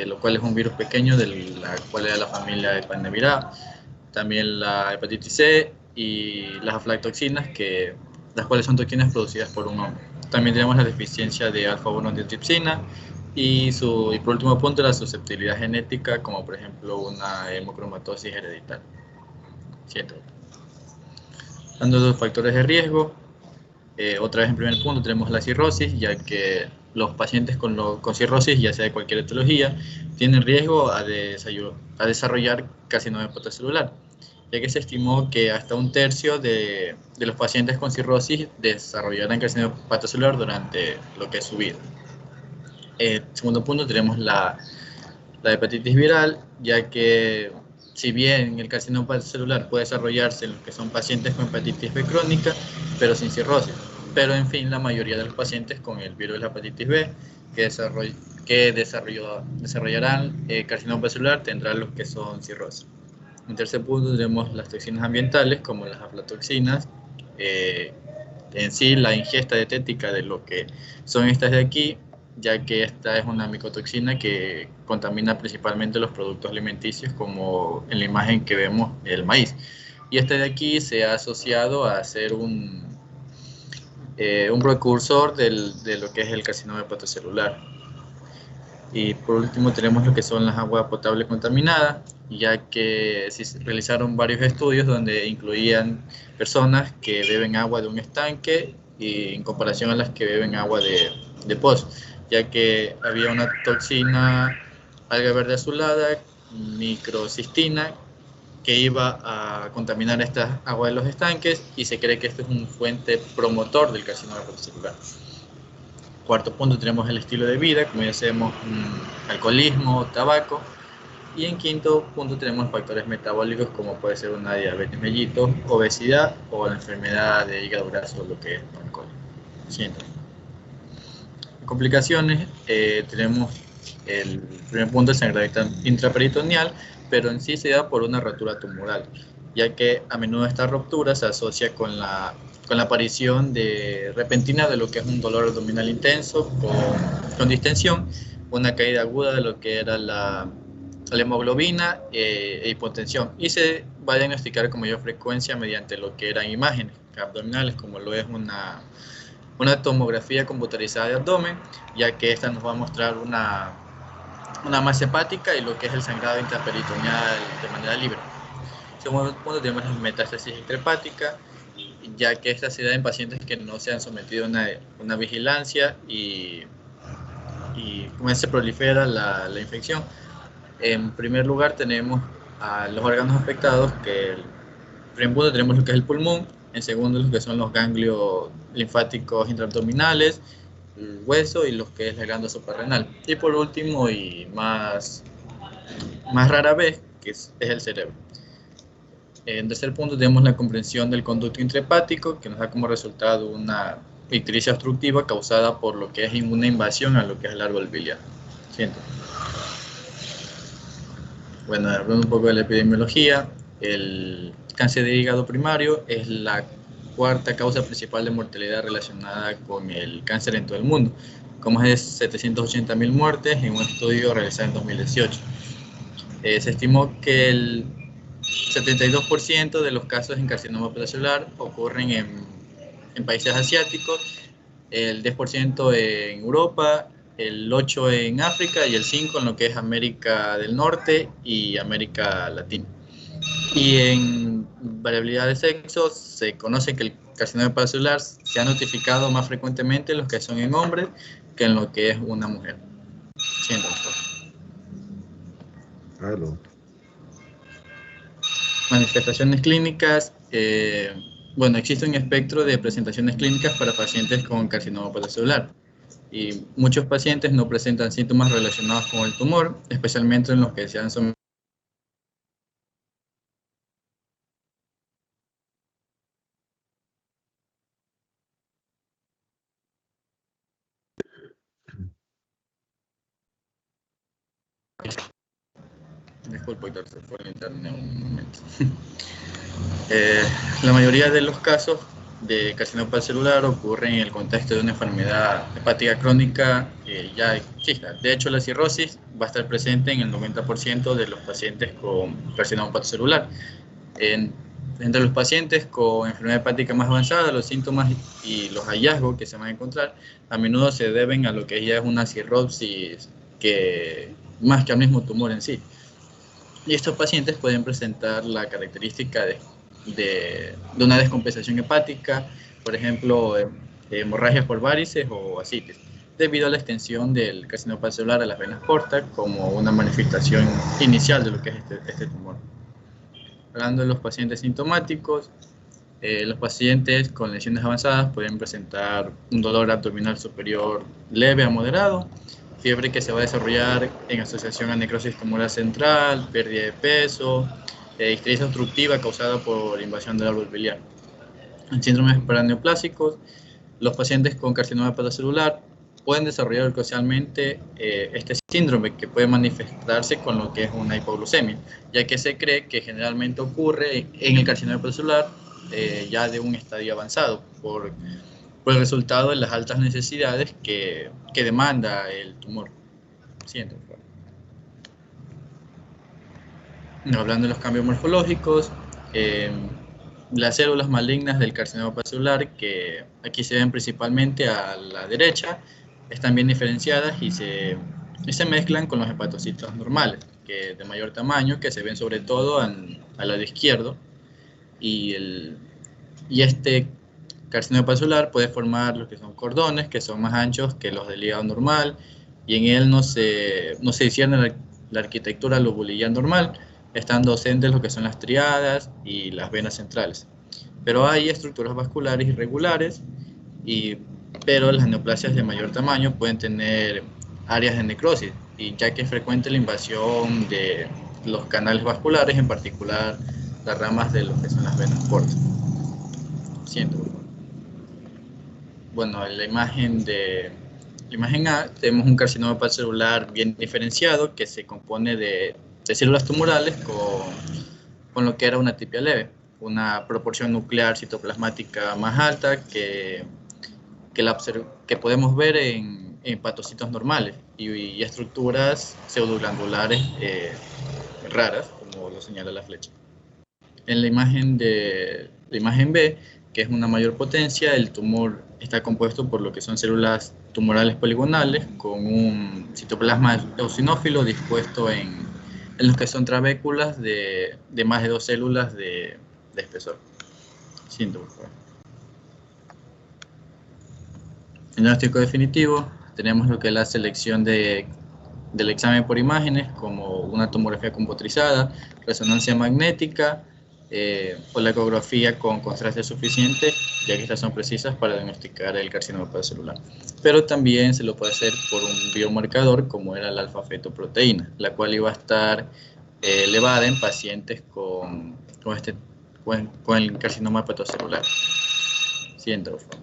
lo cual es un virus pequeño de la cual es la familia de Paneviridae, también la hepatitis C y las aflatoxinas, las cuales son toxinas producidas por un hongo. También tenemos la deficiencia de alfa-1-antiotripsina y por último punto la susceptibilidad genética, como por ejemplo una hemocromatosis hereditaria. Siguiente. Hablando de los factores de riesgo, otra vez en primer punto tenemos la cirrosis, ya que los pacientes con cirrosis, ya sea de cualquier etiología, tienen riesgo a desarrollar carcinoma hepatocelular, ya que se estimó que hasta 1/3 de los pacientes con cirrosis desarrollarán carcinoma hepatocelular durante lo que es su vida. Segundo punto, tenemos la hepatitis viral, ya que si bien el carcinoma hepatocelular puede desarrollarse en los que son pacientes con hepatitis B crónica, pero sin cirrosis. Pero en fin, la mayoría de los pacientes con el virus de la hepatitis B que desarrollarán carcinoma hepatocelular tendrán los que son cirrosis. En tercer punto tenemos las toxinas ambientales como las aflatoxinas. En sí, la ingesta dietética de lo que son estas de aquí, ya que esta es una micotoxina que contamina principalmente los productos alimenticios, como en la imagen que vemos el maíz. Y este de aquí se ha asociado a ser un precursor de lo que es el carcinoma hepatocelular. Y por último tenemos lo que son las aguas potables contaminadas, ya que se realizaron varios estudios donde incluían personas que beben agua de un estanque y en comparación a las que beben agua de pozo, ya que había una toxina alga verde azulada, microcistina, que iba a contaminar estas aguas de los estanques, y se cree que esto es un fuente promotor del carcinoma hepatocelular. Cuarto punto, tenemos el estilo de vida, como ya sabemos, alcoholismo, tabaco. Y en quinto punto tenemos factores metabólicos, como puede ser una diabetes mellitus, obesidad o la enfermedad de hígado graso, lo que es el alcohol. Siguiente. Complicaciones, tenemos el primer punto, el sangrado intraperitoneal, pero en sí se da por una rotura tumoral, ya que a menudo esta ruptura se asocia con la aparición repentina de lo que es un dolor abdominal intenso con distensión, una caída aguda de lo que era la hemoglobina e hipotensión, y se va a diagnosticar con mayor frecuencia mediante lo que eran imágenes abdominales, como lo es una tomografía computarizada de abdomen, ya que esta nos va a mostrar una masa hepática y lo que es el sangrado intraperitoneal de manera libre. Segundo punto, tenemos la metástasis intrahepática, ya que esta se da en pacientes que no se han sometido a una vigilancia y como se prolifera la infección. En primer lugar tenemos a los órganos afectados, que en primer punto tenemos lo que es el pulmón, en segundo lo que son los ganglios linfáticos intraabdominales, el hueso y lo que es la glándula suprarrenal. Y por último, y más rara vez, que es el cerebro. En tercer punto tenemos la comprensión del conducto intrahepático, que nos da como resultado una ictericia obstructiva causada por lo que es una invasión a lo que es el árbol biliar. Siguiente. Bueno, hablando un poco de la epidemiología, el cáncer de hígado primario es la cuarta causa principal de mortalidad relacionada con el cáncer en todo el mundo, con más de 780.000 muertes en un estudio realizado en 2018. Se estimó que el 72% de los casos en carcinoma hepatocelular ocurren en países asiáticos, el 10% en Europa, el 8% en África y el 5% en lo que es América del Norte y América Latina. Y en variabilidad de sexo se conoce que el carcinoma hepatocelular se ha notificado más frecuentemente en los que son en hombres que en lo que es una mujer. Siguiente, por favor. Claro. Manifestaciones clínicas. Bueno, existe un espectro de presentaciones clínicas para pacientes con carcinoma hepatocelular, y muchos pacientes no presentan síntomas relacionados con el tumor, especialmente en los que se han sometido. Disculpe, doctor, se fue el internet un momento. La mayoría de los casos de carcinoma hepatocelular ocurren en el contexto de una enfermedad hepática crónica ya exista. De hecho, la cirrosis va a estar presente en el 90% de los pacientes con carcinoma hepatocelular. Entre los pacientes con enfermedad hepática más avanzada, los síntomas y los hallazgos que se van a encontrar a menudo se deben a lo que ya es una cirrosis más que al mismo tumor en sí. Y estos pacientes pueden presentar la característica de una descompensación hepática, por ejemplo, hemorragias por varices o ascites, debido a la extensión del carcinoma hepatocelular a las venas portas como una manifestación inicial de lo que es este tumor. Hablando de los pacientes sintomáticos, los pacientes con lesiones avanzadas pueden presentar un dolor abdominal superior leve a moderado, fiebre que se va a desarrollar en asociación a necrosis tumoral central, pérdida de peso, ictericia obstructiva causada por invasión del árbol biliar. En síndromes paraneoplásicos, los pacientes con carcinoma hepatocelular pueden desarrollar occasionalmente este síndrome, que puede manifestarse con lo que es una hipoglucemia, ya que se cree que generalmente ocurre en el carcinoma hepatocelular ya de un estadio avanzado, por el resultado de las altas necesidades que demanda el tumor. Siguiente, por favor. Hablando de los cambios morfológicos, las células malignas del carcinoma hepatocelular, que aquí se ven principalmente a la derecha, están bien diferenciadas y se mezclan con los hepatocitos normales, que de mayor tamaño, que se ven sobre todo al lado izquierdo, y este carcinoma hepatocelular puede formar lo que son cordones, que son más anchos que los del hígado normal, y en él no se discierne la arquitectura lobulillar normal, estando ausentes lo que son las triadas y las venas centrales. Pero hay estructuras vasculares irregulares, pero las neoplasias de mayor tamaño pueden tener áreas de necrosis, y ya que es frecuente la invasión de los canales vasculares, en particular las ramas de lo que son las venas cortas. Bueno, en la imagen A tenemos un carcinoma hepatocelular bien diferenciado que se compone de células tumorales con lo que era una atipia leve, una proporción nuclear citoplasmática más alta que podemos ver en hepatocitos normales, y estructuras pseudoglandulares raras, como lo señala la flecha. En la imagen B, que es una mayor potencia, el tumor está compuesto por lo que son células tumorales poligonales con un citoplasma eosinófilo dispuesto en lo que son trabéculas de más de 2 células de espesor. Siguiente, por favor. En el diagnóstico definitivo tenemos lo que es la selección del examen por imágenes, como una tomografía computarizada, resonancia magnética, o la ecografía con contraste suficiente, ya que estas son precisas para diagnosticar el carcinoma hepatocelular. Pero también se lo puede hacer por un biomarcador, como era la alfa-fetoproteína, la cual iba a estar elevada en pacientes con el carcinoma hepatocelular. Siguiente, por favor.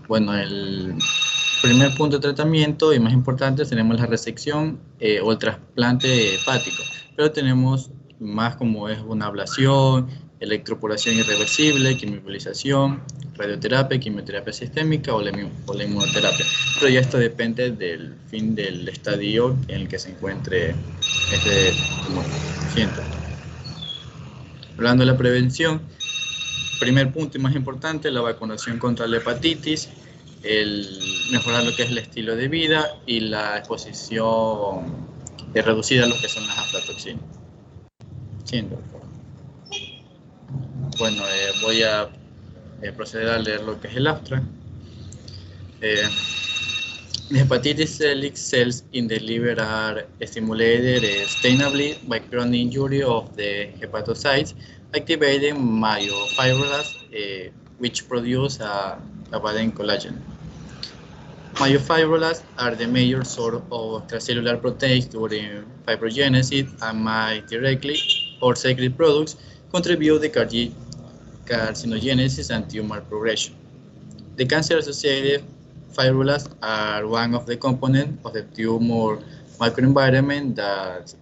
Bueno, el primer punto de tratamiento y más importante tenemos la resección o el trasplante hepático, pero tenemos más como es una ablación, electroporación irreversible, quimioembolización, radioterapia, quimioterapia sistémica o la inmunoterapia. Pero ya esto depende del fin del estadio en el que se encuentre este tumor. Siguiente. Hablando de la prevención, primer punto y más importante, la vacunación contra la hepatitis, el mejorar lo que es el estilo de vida y la exposición reducida a lo que son las aflatoxinas. Bueno, voy a proceder a leer lo que es el abstract. The hepatitis cells in the liver are stimulated sustainably by chronic injury of the hepatocytes, activating myofibrils, which produce abundant collagen. Myofibrils are the major source of extracellular proteins during fibrogenesis and might directly or secret products contribute to carcinogenesis and tumor progression. The cancer-associated fibrils are one of the components of the tumor microenvironment that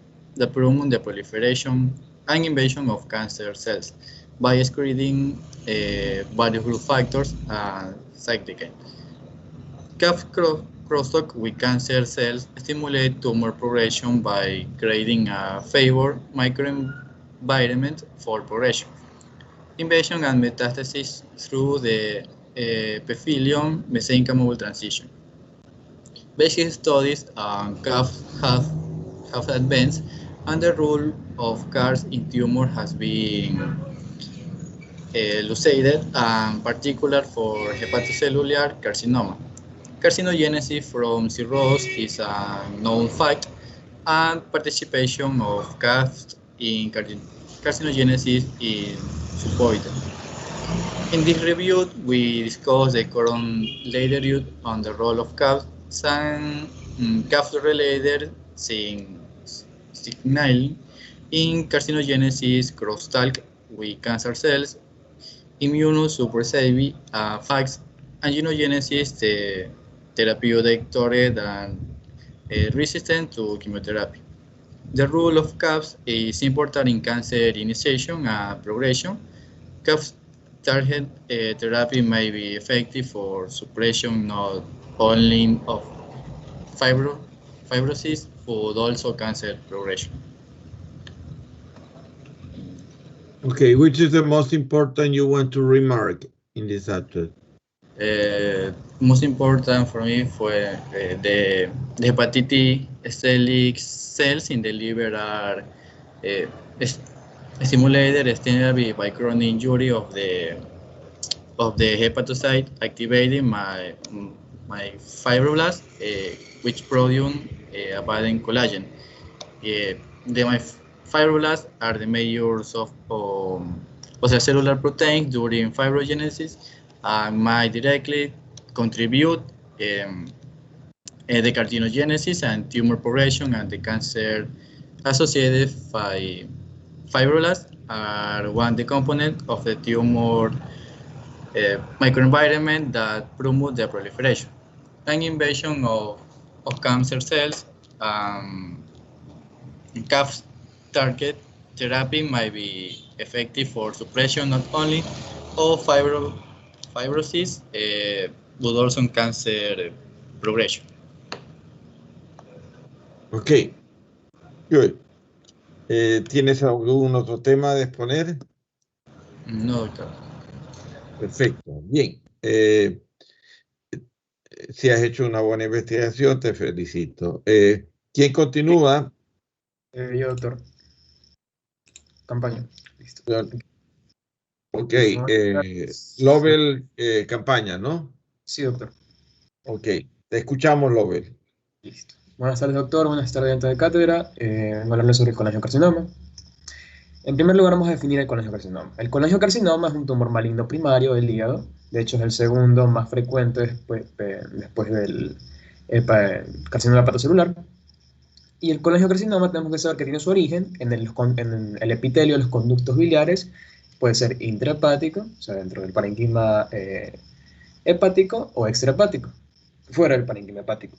promote the proliferation and invasion of cancer cells by excreting various growth factors and cytokines. CAF crosstalk with cancer cells stimulate tumor progression by creating a favorable microenvironment for progression, invasion and metastasis through the epithelium-mesenchymal transition. Basic studies on CAF have advanced, and the role of CARs in tumor has been elucidated, in particular for hepatocellular carcinoma. Carcinogenesis from cirrhosis is a known fact, and participation of CAFs in carcinogenesis is supported. In this review, we discuss the current literature on the role of CAFs and CAF-related signaling in carcinogenesis, crosstalk with cancer cells, immunosuppressive effects, angiogenesis, therapeutic targeted and resistant to chemotherapy. The role of CAFs is important in cancer initiation and progression. CAF target therapy may be effective for suppression not only of fibrosis, but also cancer progression. Okay, which is the most important you want to remark in this chapter? Most important for me fue the hepatitis cells in the liver are stimulated extensively by chronic injury of the hepatocyte, activating my fibroblasts, which produce abundant collagen. fibroblasts are the majors of cellular proteins during fibrogenesis and might directly contribute the carcinogenesis and tumor progression, and the cancer-associated fibroblasts are one of the components of the tumor microenvironment that promote their proliferation and invasion of cancer cells. CAF target therapy might be effective for suppression not only of fibrosis, but also in cancer progression. Ok, good. ¿Tienes algún otro tema de exponer? No, doctor. Perfecto, bien. Si has hecho una buena investigación, te felicito. ¿Quién continúa? Yo, doctor. Campaña. Listo. Ok, Lovell, campaña, ¿no? Sí, doctor. Ok, te escuchamos, Lovell. Listo. Buenas tardes, doctor. Buenas tardes, doctor de cátedra. Vengo a hablarle sobre el colangiocarcinoma. En primer lugar, vamos a definir el colangiocarcinoma. El colangiocarcinoma es un tumor maligno primario del hígado. De hecho, es el segundo más frecuente después del carcinoma hepatocelular. Y el colangiocarcinoma tenemos que saber que tiene su origen en el epitelio de los conductos biliares. Puede ser intrahepático, o sea, dentro del parénquima hepático, o extrahepático, fuera del parénquima hepático.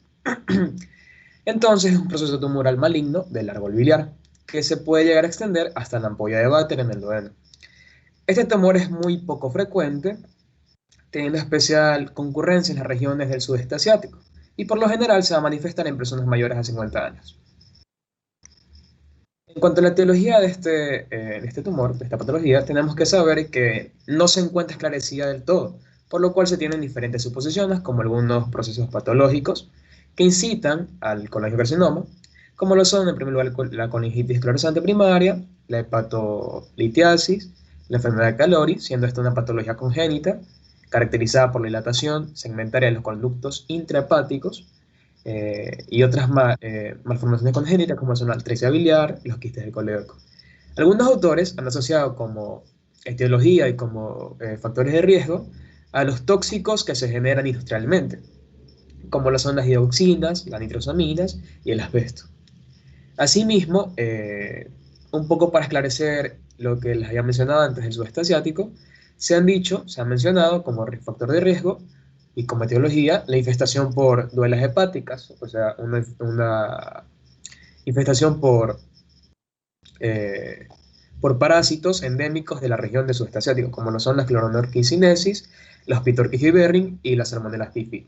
Entonces, es un proceso tumoral maligno del árbol biliar que se puede llegar a extender hasta la ampolla de Vater en el duodeno. Este tumor es muy poco frecuente, teniendo especial concurrencia en las regiones del sudeste asiático, y por lo general se va a manifestar en personas mayores a 50 años. En cuanto a la etiología de este tumor, de esta patología, tenemos que saber que no se encuentra esclarecida del todo, por lo cual se tienen diferentes suposiciones, como algunos procesos patológicos que incitan al colangiocarcinoma, como lo son, en primer lugar, la coningitis esclerosante primaria, la hepatolitiasis, la enfermedad de Calori, siendo esta una patología congénita, caracterizada por la dilatación segmentaria de los conductos intrahepáticos, y otras malformaciones congénitas, como son la atresia biliar y los quistes de colédoco. Algunos autores han asociado como etiología y como factores de riesgo a los tóxicos que se generan industrialmente, como lo son las dioxinas, las nitrosaminas y el asbesto. Asimismo, un poco para esclarecer lo que les había mencionado antes del sudeste asiático, se han mencionado como factor de riesgo y como etiología la infestación por duelas hepáticas, o sea, una infestación por parásitos endémicos de la región del sudeste asiático, como lo son las Chloronorquicinesis, los Pitorchis viverrin y las Salmonella typhi.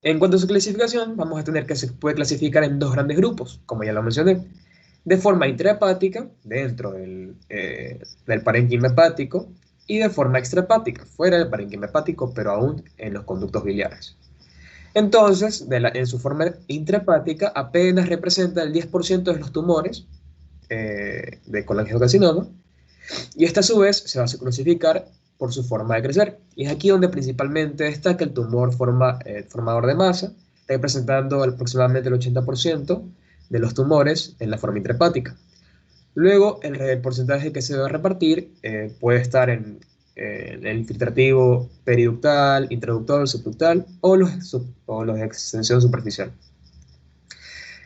En cuanto a su clasificación, vamos a tener que se puede clasificar en dos grandes grupos, como ya lo mencioné, de forma intrahepática, dentro del parénquima hepático, y de forma extrahepática, fuera del parénquima hepático, pero aún en los conductos biliares. Entonces, en su forma intrahepática, apenas representa el 10% de los tumores de colangiocarcinoma, y esta a su vez se va a clasificar por su forma de crecer. Y es aquí donde principalmente destaca el tumor formador de masa, representando aproximadamente el 80% de los tumores en la forma intrahepática. Luego, el porcentaje que se va a repartir puede estar en el infiltrativo periductal, intraductal, subductal o los de extensión superficial.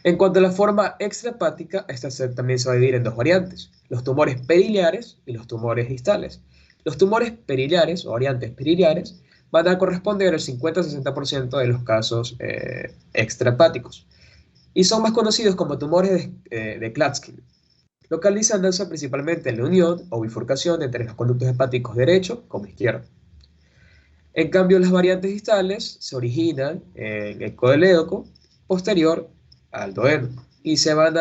En cuanto a la forma extrahepática, esta también se va a dividir en dos variantes: los tumores periliares y los tumores distales. Los tumores periliares o variantes periliares van a corresponder al 50-60% de los casos extrahepáticos y son más conocidos como tumores de Klatskin, localizándose principalmente en la unión o bifurcación entre los conductos hepáticos derecho como izquierdo. En cambio, las variantes distales se originan en el colédoco posterior al duodeno y van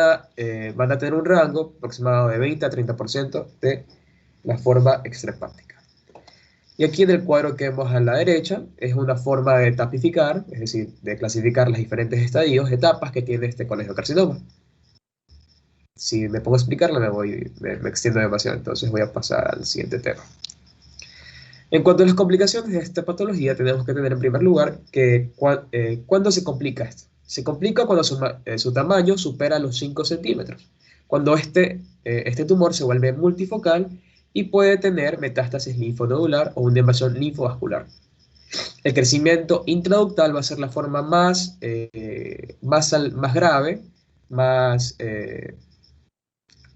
a tener un rango aproximado de 20 a 30% de la forma extrahepática. Y aquí en el cuadro que vemos a la derecha es una forma de tipificar, es decir, de clasificar los diferentes estadios, etapas que tiene este colangiocarcinoma. Si me pongo a explicarlo me extiendo demasiado, entonces voy a pasar al siguiente tema. En cuanto a las complicaciones de esta patología, tenemos que tener en primer lugar que ¿cuándo se complica esto? Se complica cuando su tamaño supera los 5 centímetros, cuando este tumor se vuelve multifocal y puede tener metástasis linfonodular o una invasión linfovascular. El crecimiento intraductal va a ser la forma más grave,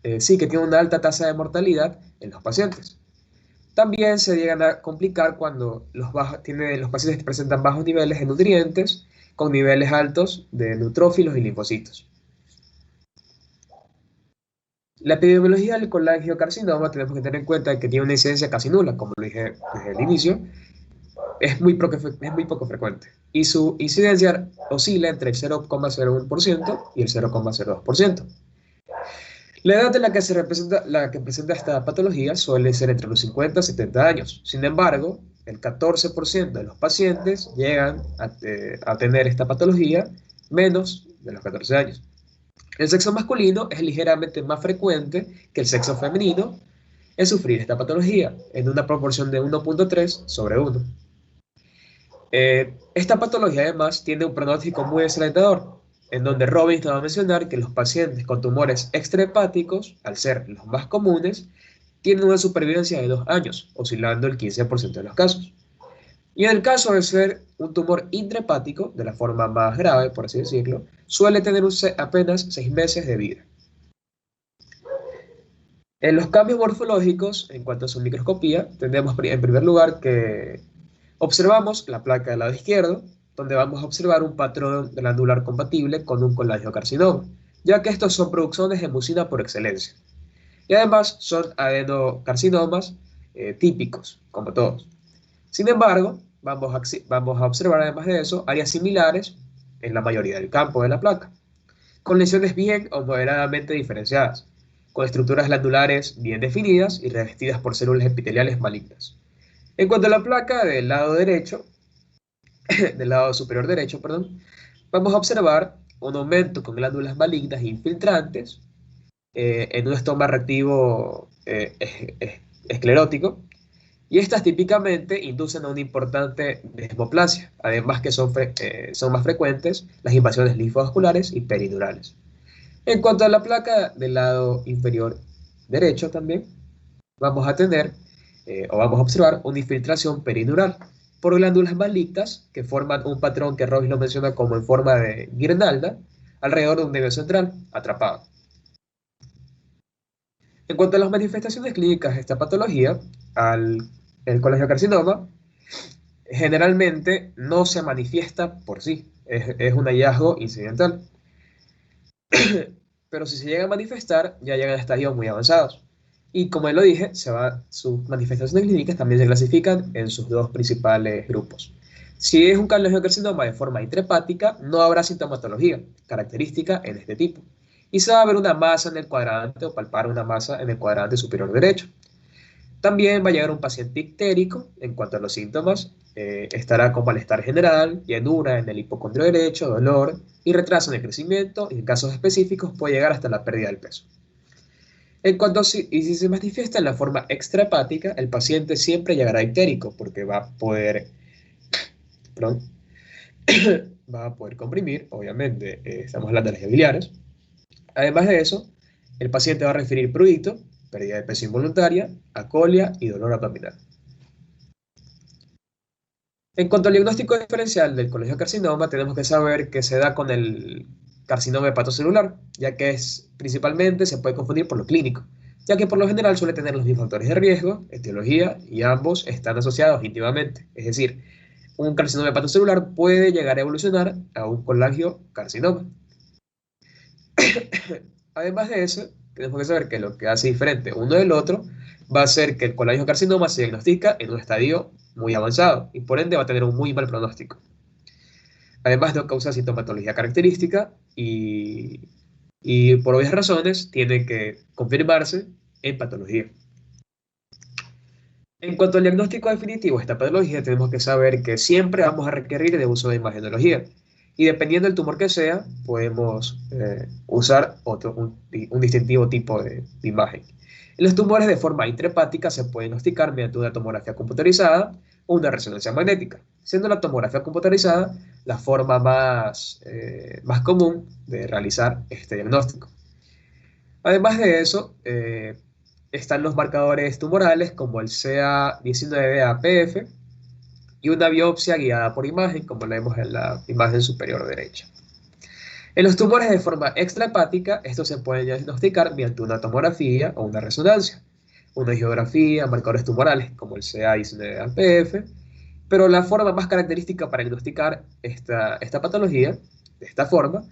que tiene una alta tasa de mortalidad en los pacientes. También se llegan a complicar cuando los pacientes presentan bajos niveles de nutrientes con niveles altos de neutrófilos y linfocitos. La epidemiología del colangiocarcinoma tenemos que tener en cuenta que tiene una incidencia casi nula, como lo dije desde el inicio. Es muy poco frecuente y su incidencia oscila entre el 0,01% y el 0,02%. La edad en la que presenta esta patología suele ser entre los 50 y 70 años. Sin embargo, el 14% de los pacientes llegan a tener esta patología menos de los 14 años. El sexo masculino es ligeramente más frecuente que el sexo femenino en sufrir esta patología, en una proporción de 1.3 sobre 1. Esta patología además tiene un pronóstico muy desalentador, en donde Robinson va a mencionar que los pacientes con tumores extrahepáticos, al ser los más comunes, tienen una supervivencia de 2 años, oscilando el 15% de los casos. Y en el caso de ser un tumor intrahepático, de la forma más grave, por así decirlo, suele tener apenas 6 meses de vida. En los cambios morfológicos, en cuanto a su microscopía, tenemos en primer lugar que observamos la placa del lado izquierdo, donde vamos a observar un patrón glandular compatible con un colangiocarcinoma, ya que estos son producciones de mucina por excelencia. Y además son adenocarcinomas típicos, como todos. Sin embargo, vamos a observar además de eso áreas similares en la mayoría del campo de la placa, con lesiones bien o moderadamente diferenciadas, con estructuras glandulares bien definidas y revestidas por células epiteliales malignas. En cuanto a la placa del lado superior derecho, vamos a observar un aumento con glándulas malignas e infiltrantes en un estoma reactivo esclerótico, y estas típicamente inducen a una importante desmoplasia, además que son más frecuentes las invasiones linfovasculares y peridurales. En cuanto a la placa del lado inferior derecho también, vamos a observar una infiltración peridural por glándulas malignas que forman un patrón que Robinson lo menciona como en forma de guirnalda alrededor de un nervio central atrapado. En cuanto a las manifestaciones clínicas de esta patología, el colangiocarcinoma generalmente no se manifiesta por sí, es un hallazgo incidental. Pero si se llega a manifestar, ya llegan a estadios muy avanzados. Y como lo dije, sus manifestaciones clínicas también se clasifican en sus 2 principales grupos. Si es un colangiocarcinoma de forma intrahepática, no habrá sintomatología característica en este tipo. Y se va a ver una masa en el cuadrante o palpar una masa en el cuadrante superior derecho. También va a llegar un paciente ictérico. En cuanto a los síntomas, estará con malestar general, llenura en el hipocondrio derecho, dolor y retraso en el crecimiento, y en casos específicos puede llegar hasta la pérdida del peso. Si se manifiesta en la forma extrahepática, el paciente siempre llegará ictérico porque va a poder comprimir, obviamente, estamos hablando de las vías biliares. Además de eso, el paciente va a referir prurito, pérdida de peso involuntaria, acolia y dolor abdominal. En cuanto al diagnóstico diferencial del colangiocarcinoma, tenemos que saber que se da con el carcinoma hepatocelular, ya que principalmente se puede confundir por lo clínico, ya que por lo general suele tener los mismos factores de riesgo, etiología, y ambos están asociados íntimamente. Es decir, un carcinoma hepatocelular puede llegar a evolucionar a un colangiocarcinoma. Además de eso, tenemos que saber que lo que hace diferente uno del otro va a ser que el colangiocarcinoma se diagnostica en un estadio muy avanzado y por ende va a tener un muy mal pronóstico. Además no causa sintomatología característica y por obvias razones tiene que confirmarse en patología. En cuanto al diagnóstico definitivo de esta patología, tenemos que saber que siempre vamos a requerir de uso de imagenología. Y dependiendo del tumor que sea, podemos usar un distintivo tipo de imagen. En los tumores de forma intrahepática se puede diagnosticar mediante una tomografía computarizada o una resonancia magnética. siendo la tomografía computarizada la forma más común de realizar este diagnóstico. Además de eso, están los marcadores tumorales como el CA19-APF y una biopsia guiada por imagen, como la vemos en la imagen superior derecha. En los tumores de forma extrahepática, estos se pueden diagnosticar mediante una tomografía o una resonancia, una angiografía, marcadores tumorales como el CA19-APF, pero la forma más característica para diagnosticar esta patología, de esta forma,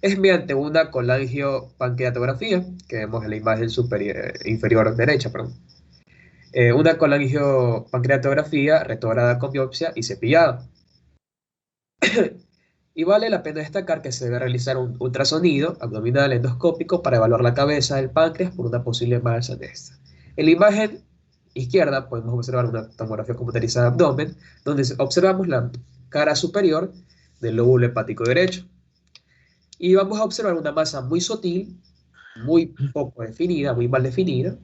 es mediante una colangiopancreatografía, que vemos en la imagen inferior derecha, una colangiopancreatografía retrógrada con biopsia y cepillado. Y vale la pena destacar que se debe realizar un ultrasonido abdominal endoscópico para evaluar la cabeza del páncreas por una posible masa de esta. En la imagen izquierda podemos observar una tomografía computarizada de abdomen, donde observamos la cara superior del lóbulo hepático derecho. Y vamos a observar una masa muy sutil, muy poco definida, muy mal definida,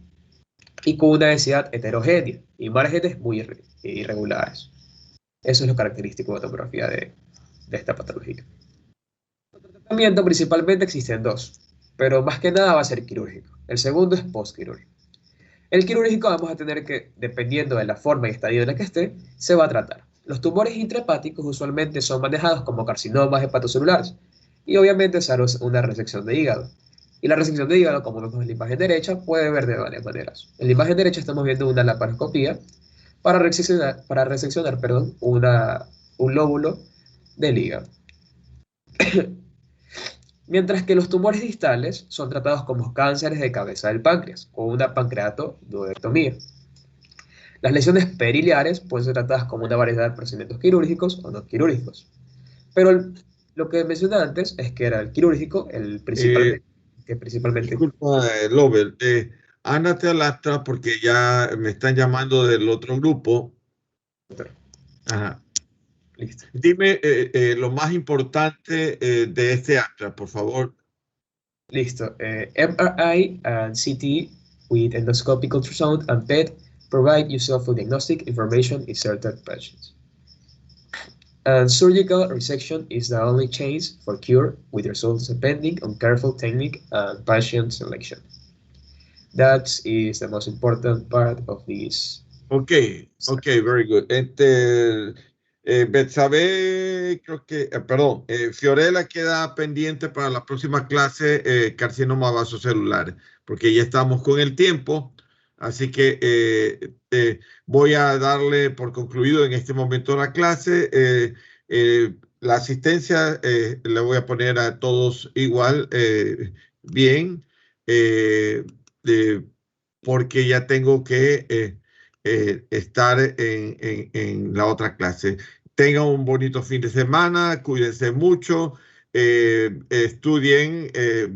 y con una densidad heterogénea y márgenes muy irregulares. Eso es lo característico de la tomografía de esta patología. El tratamiento principalmente existen dos, pero más que nada va a ser quirúrgico. El segundo es postquirúrgico. El quirúrgico vamos a tener que, dependiendo de la forma y estadio en la que esté, se va a tratar. Los tumores intrahepáticos usualmente son manejados como carcinomas hepatocelulares y obviamente se hará una resección de hígado. Y la resección de hígado, como vemos en la imagen derecha, puede ver de varias maneras. En la imagen derecha estamos viendo una laparoscopía para reseccionar un lóbulo del hígado. Mientras que los tumores distales son tratados como cánceres de cabeza del páncreas o una pancreatoduodectomía. Las lesiones periliares pueden ser tratadas como una variedad de procedimientos quirúrgicos o no quirúrgicos. Pero lo que mencioné antes es que era el quirúrgico el principal, que principalmente... Disculpa, Lovell, ándate al acta porque ya me están llamando del otro grupo. Ajá. Listo. Dime lo más importante de este acta, por favor. Listo. MRI and CT with endoscopic ultrasound and PET provide useful diagnostic information in certain patients. And surgical resection is the only chance for cure, with results depending on careful technique and patient selection. That is the most important part of this. Okay, very good. Betsabe, creo que, perdón, Fiorella queda pendiente para la próxima clase, carcinoma vasocelular, porque ya estamos con el tiempo, así que voy a darle por concluido en este momento la clase. La asistencia le voy a poner a todos igual, bien, porque ya tengo que estar en la otra clase. Tengan un bonito fin de semana, cuídense mucho, estudien.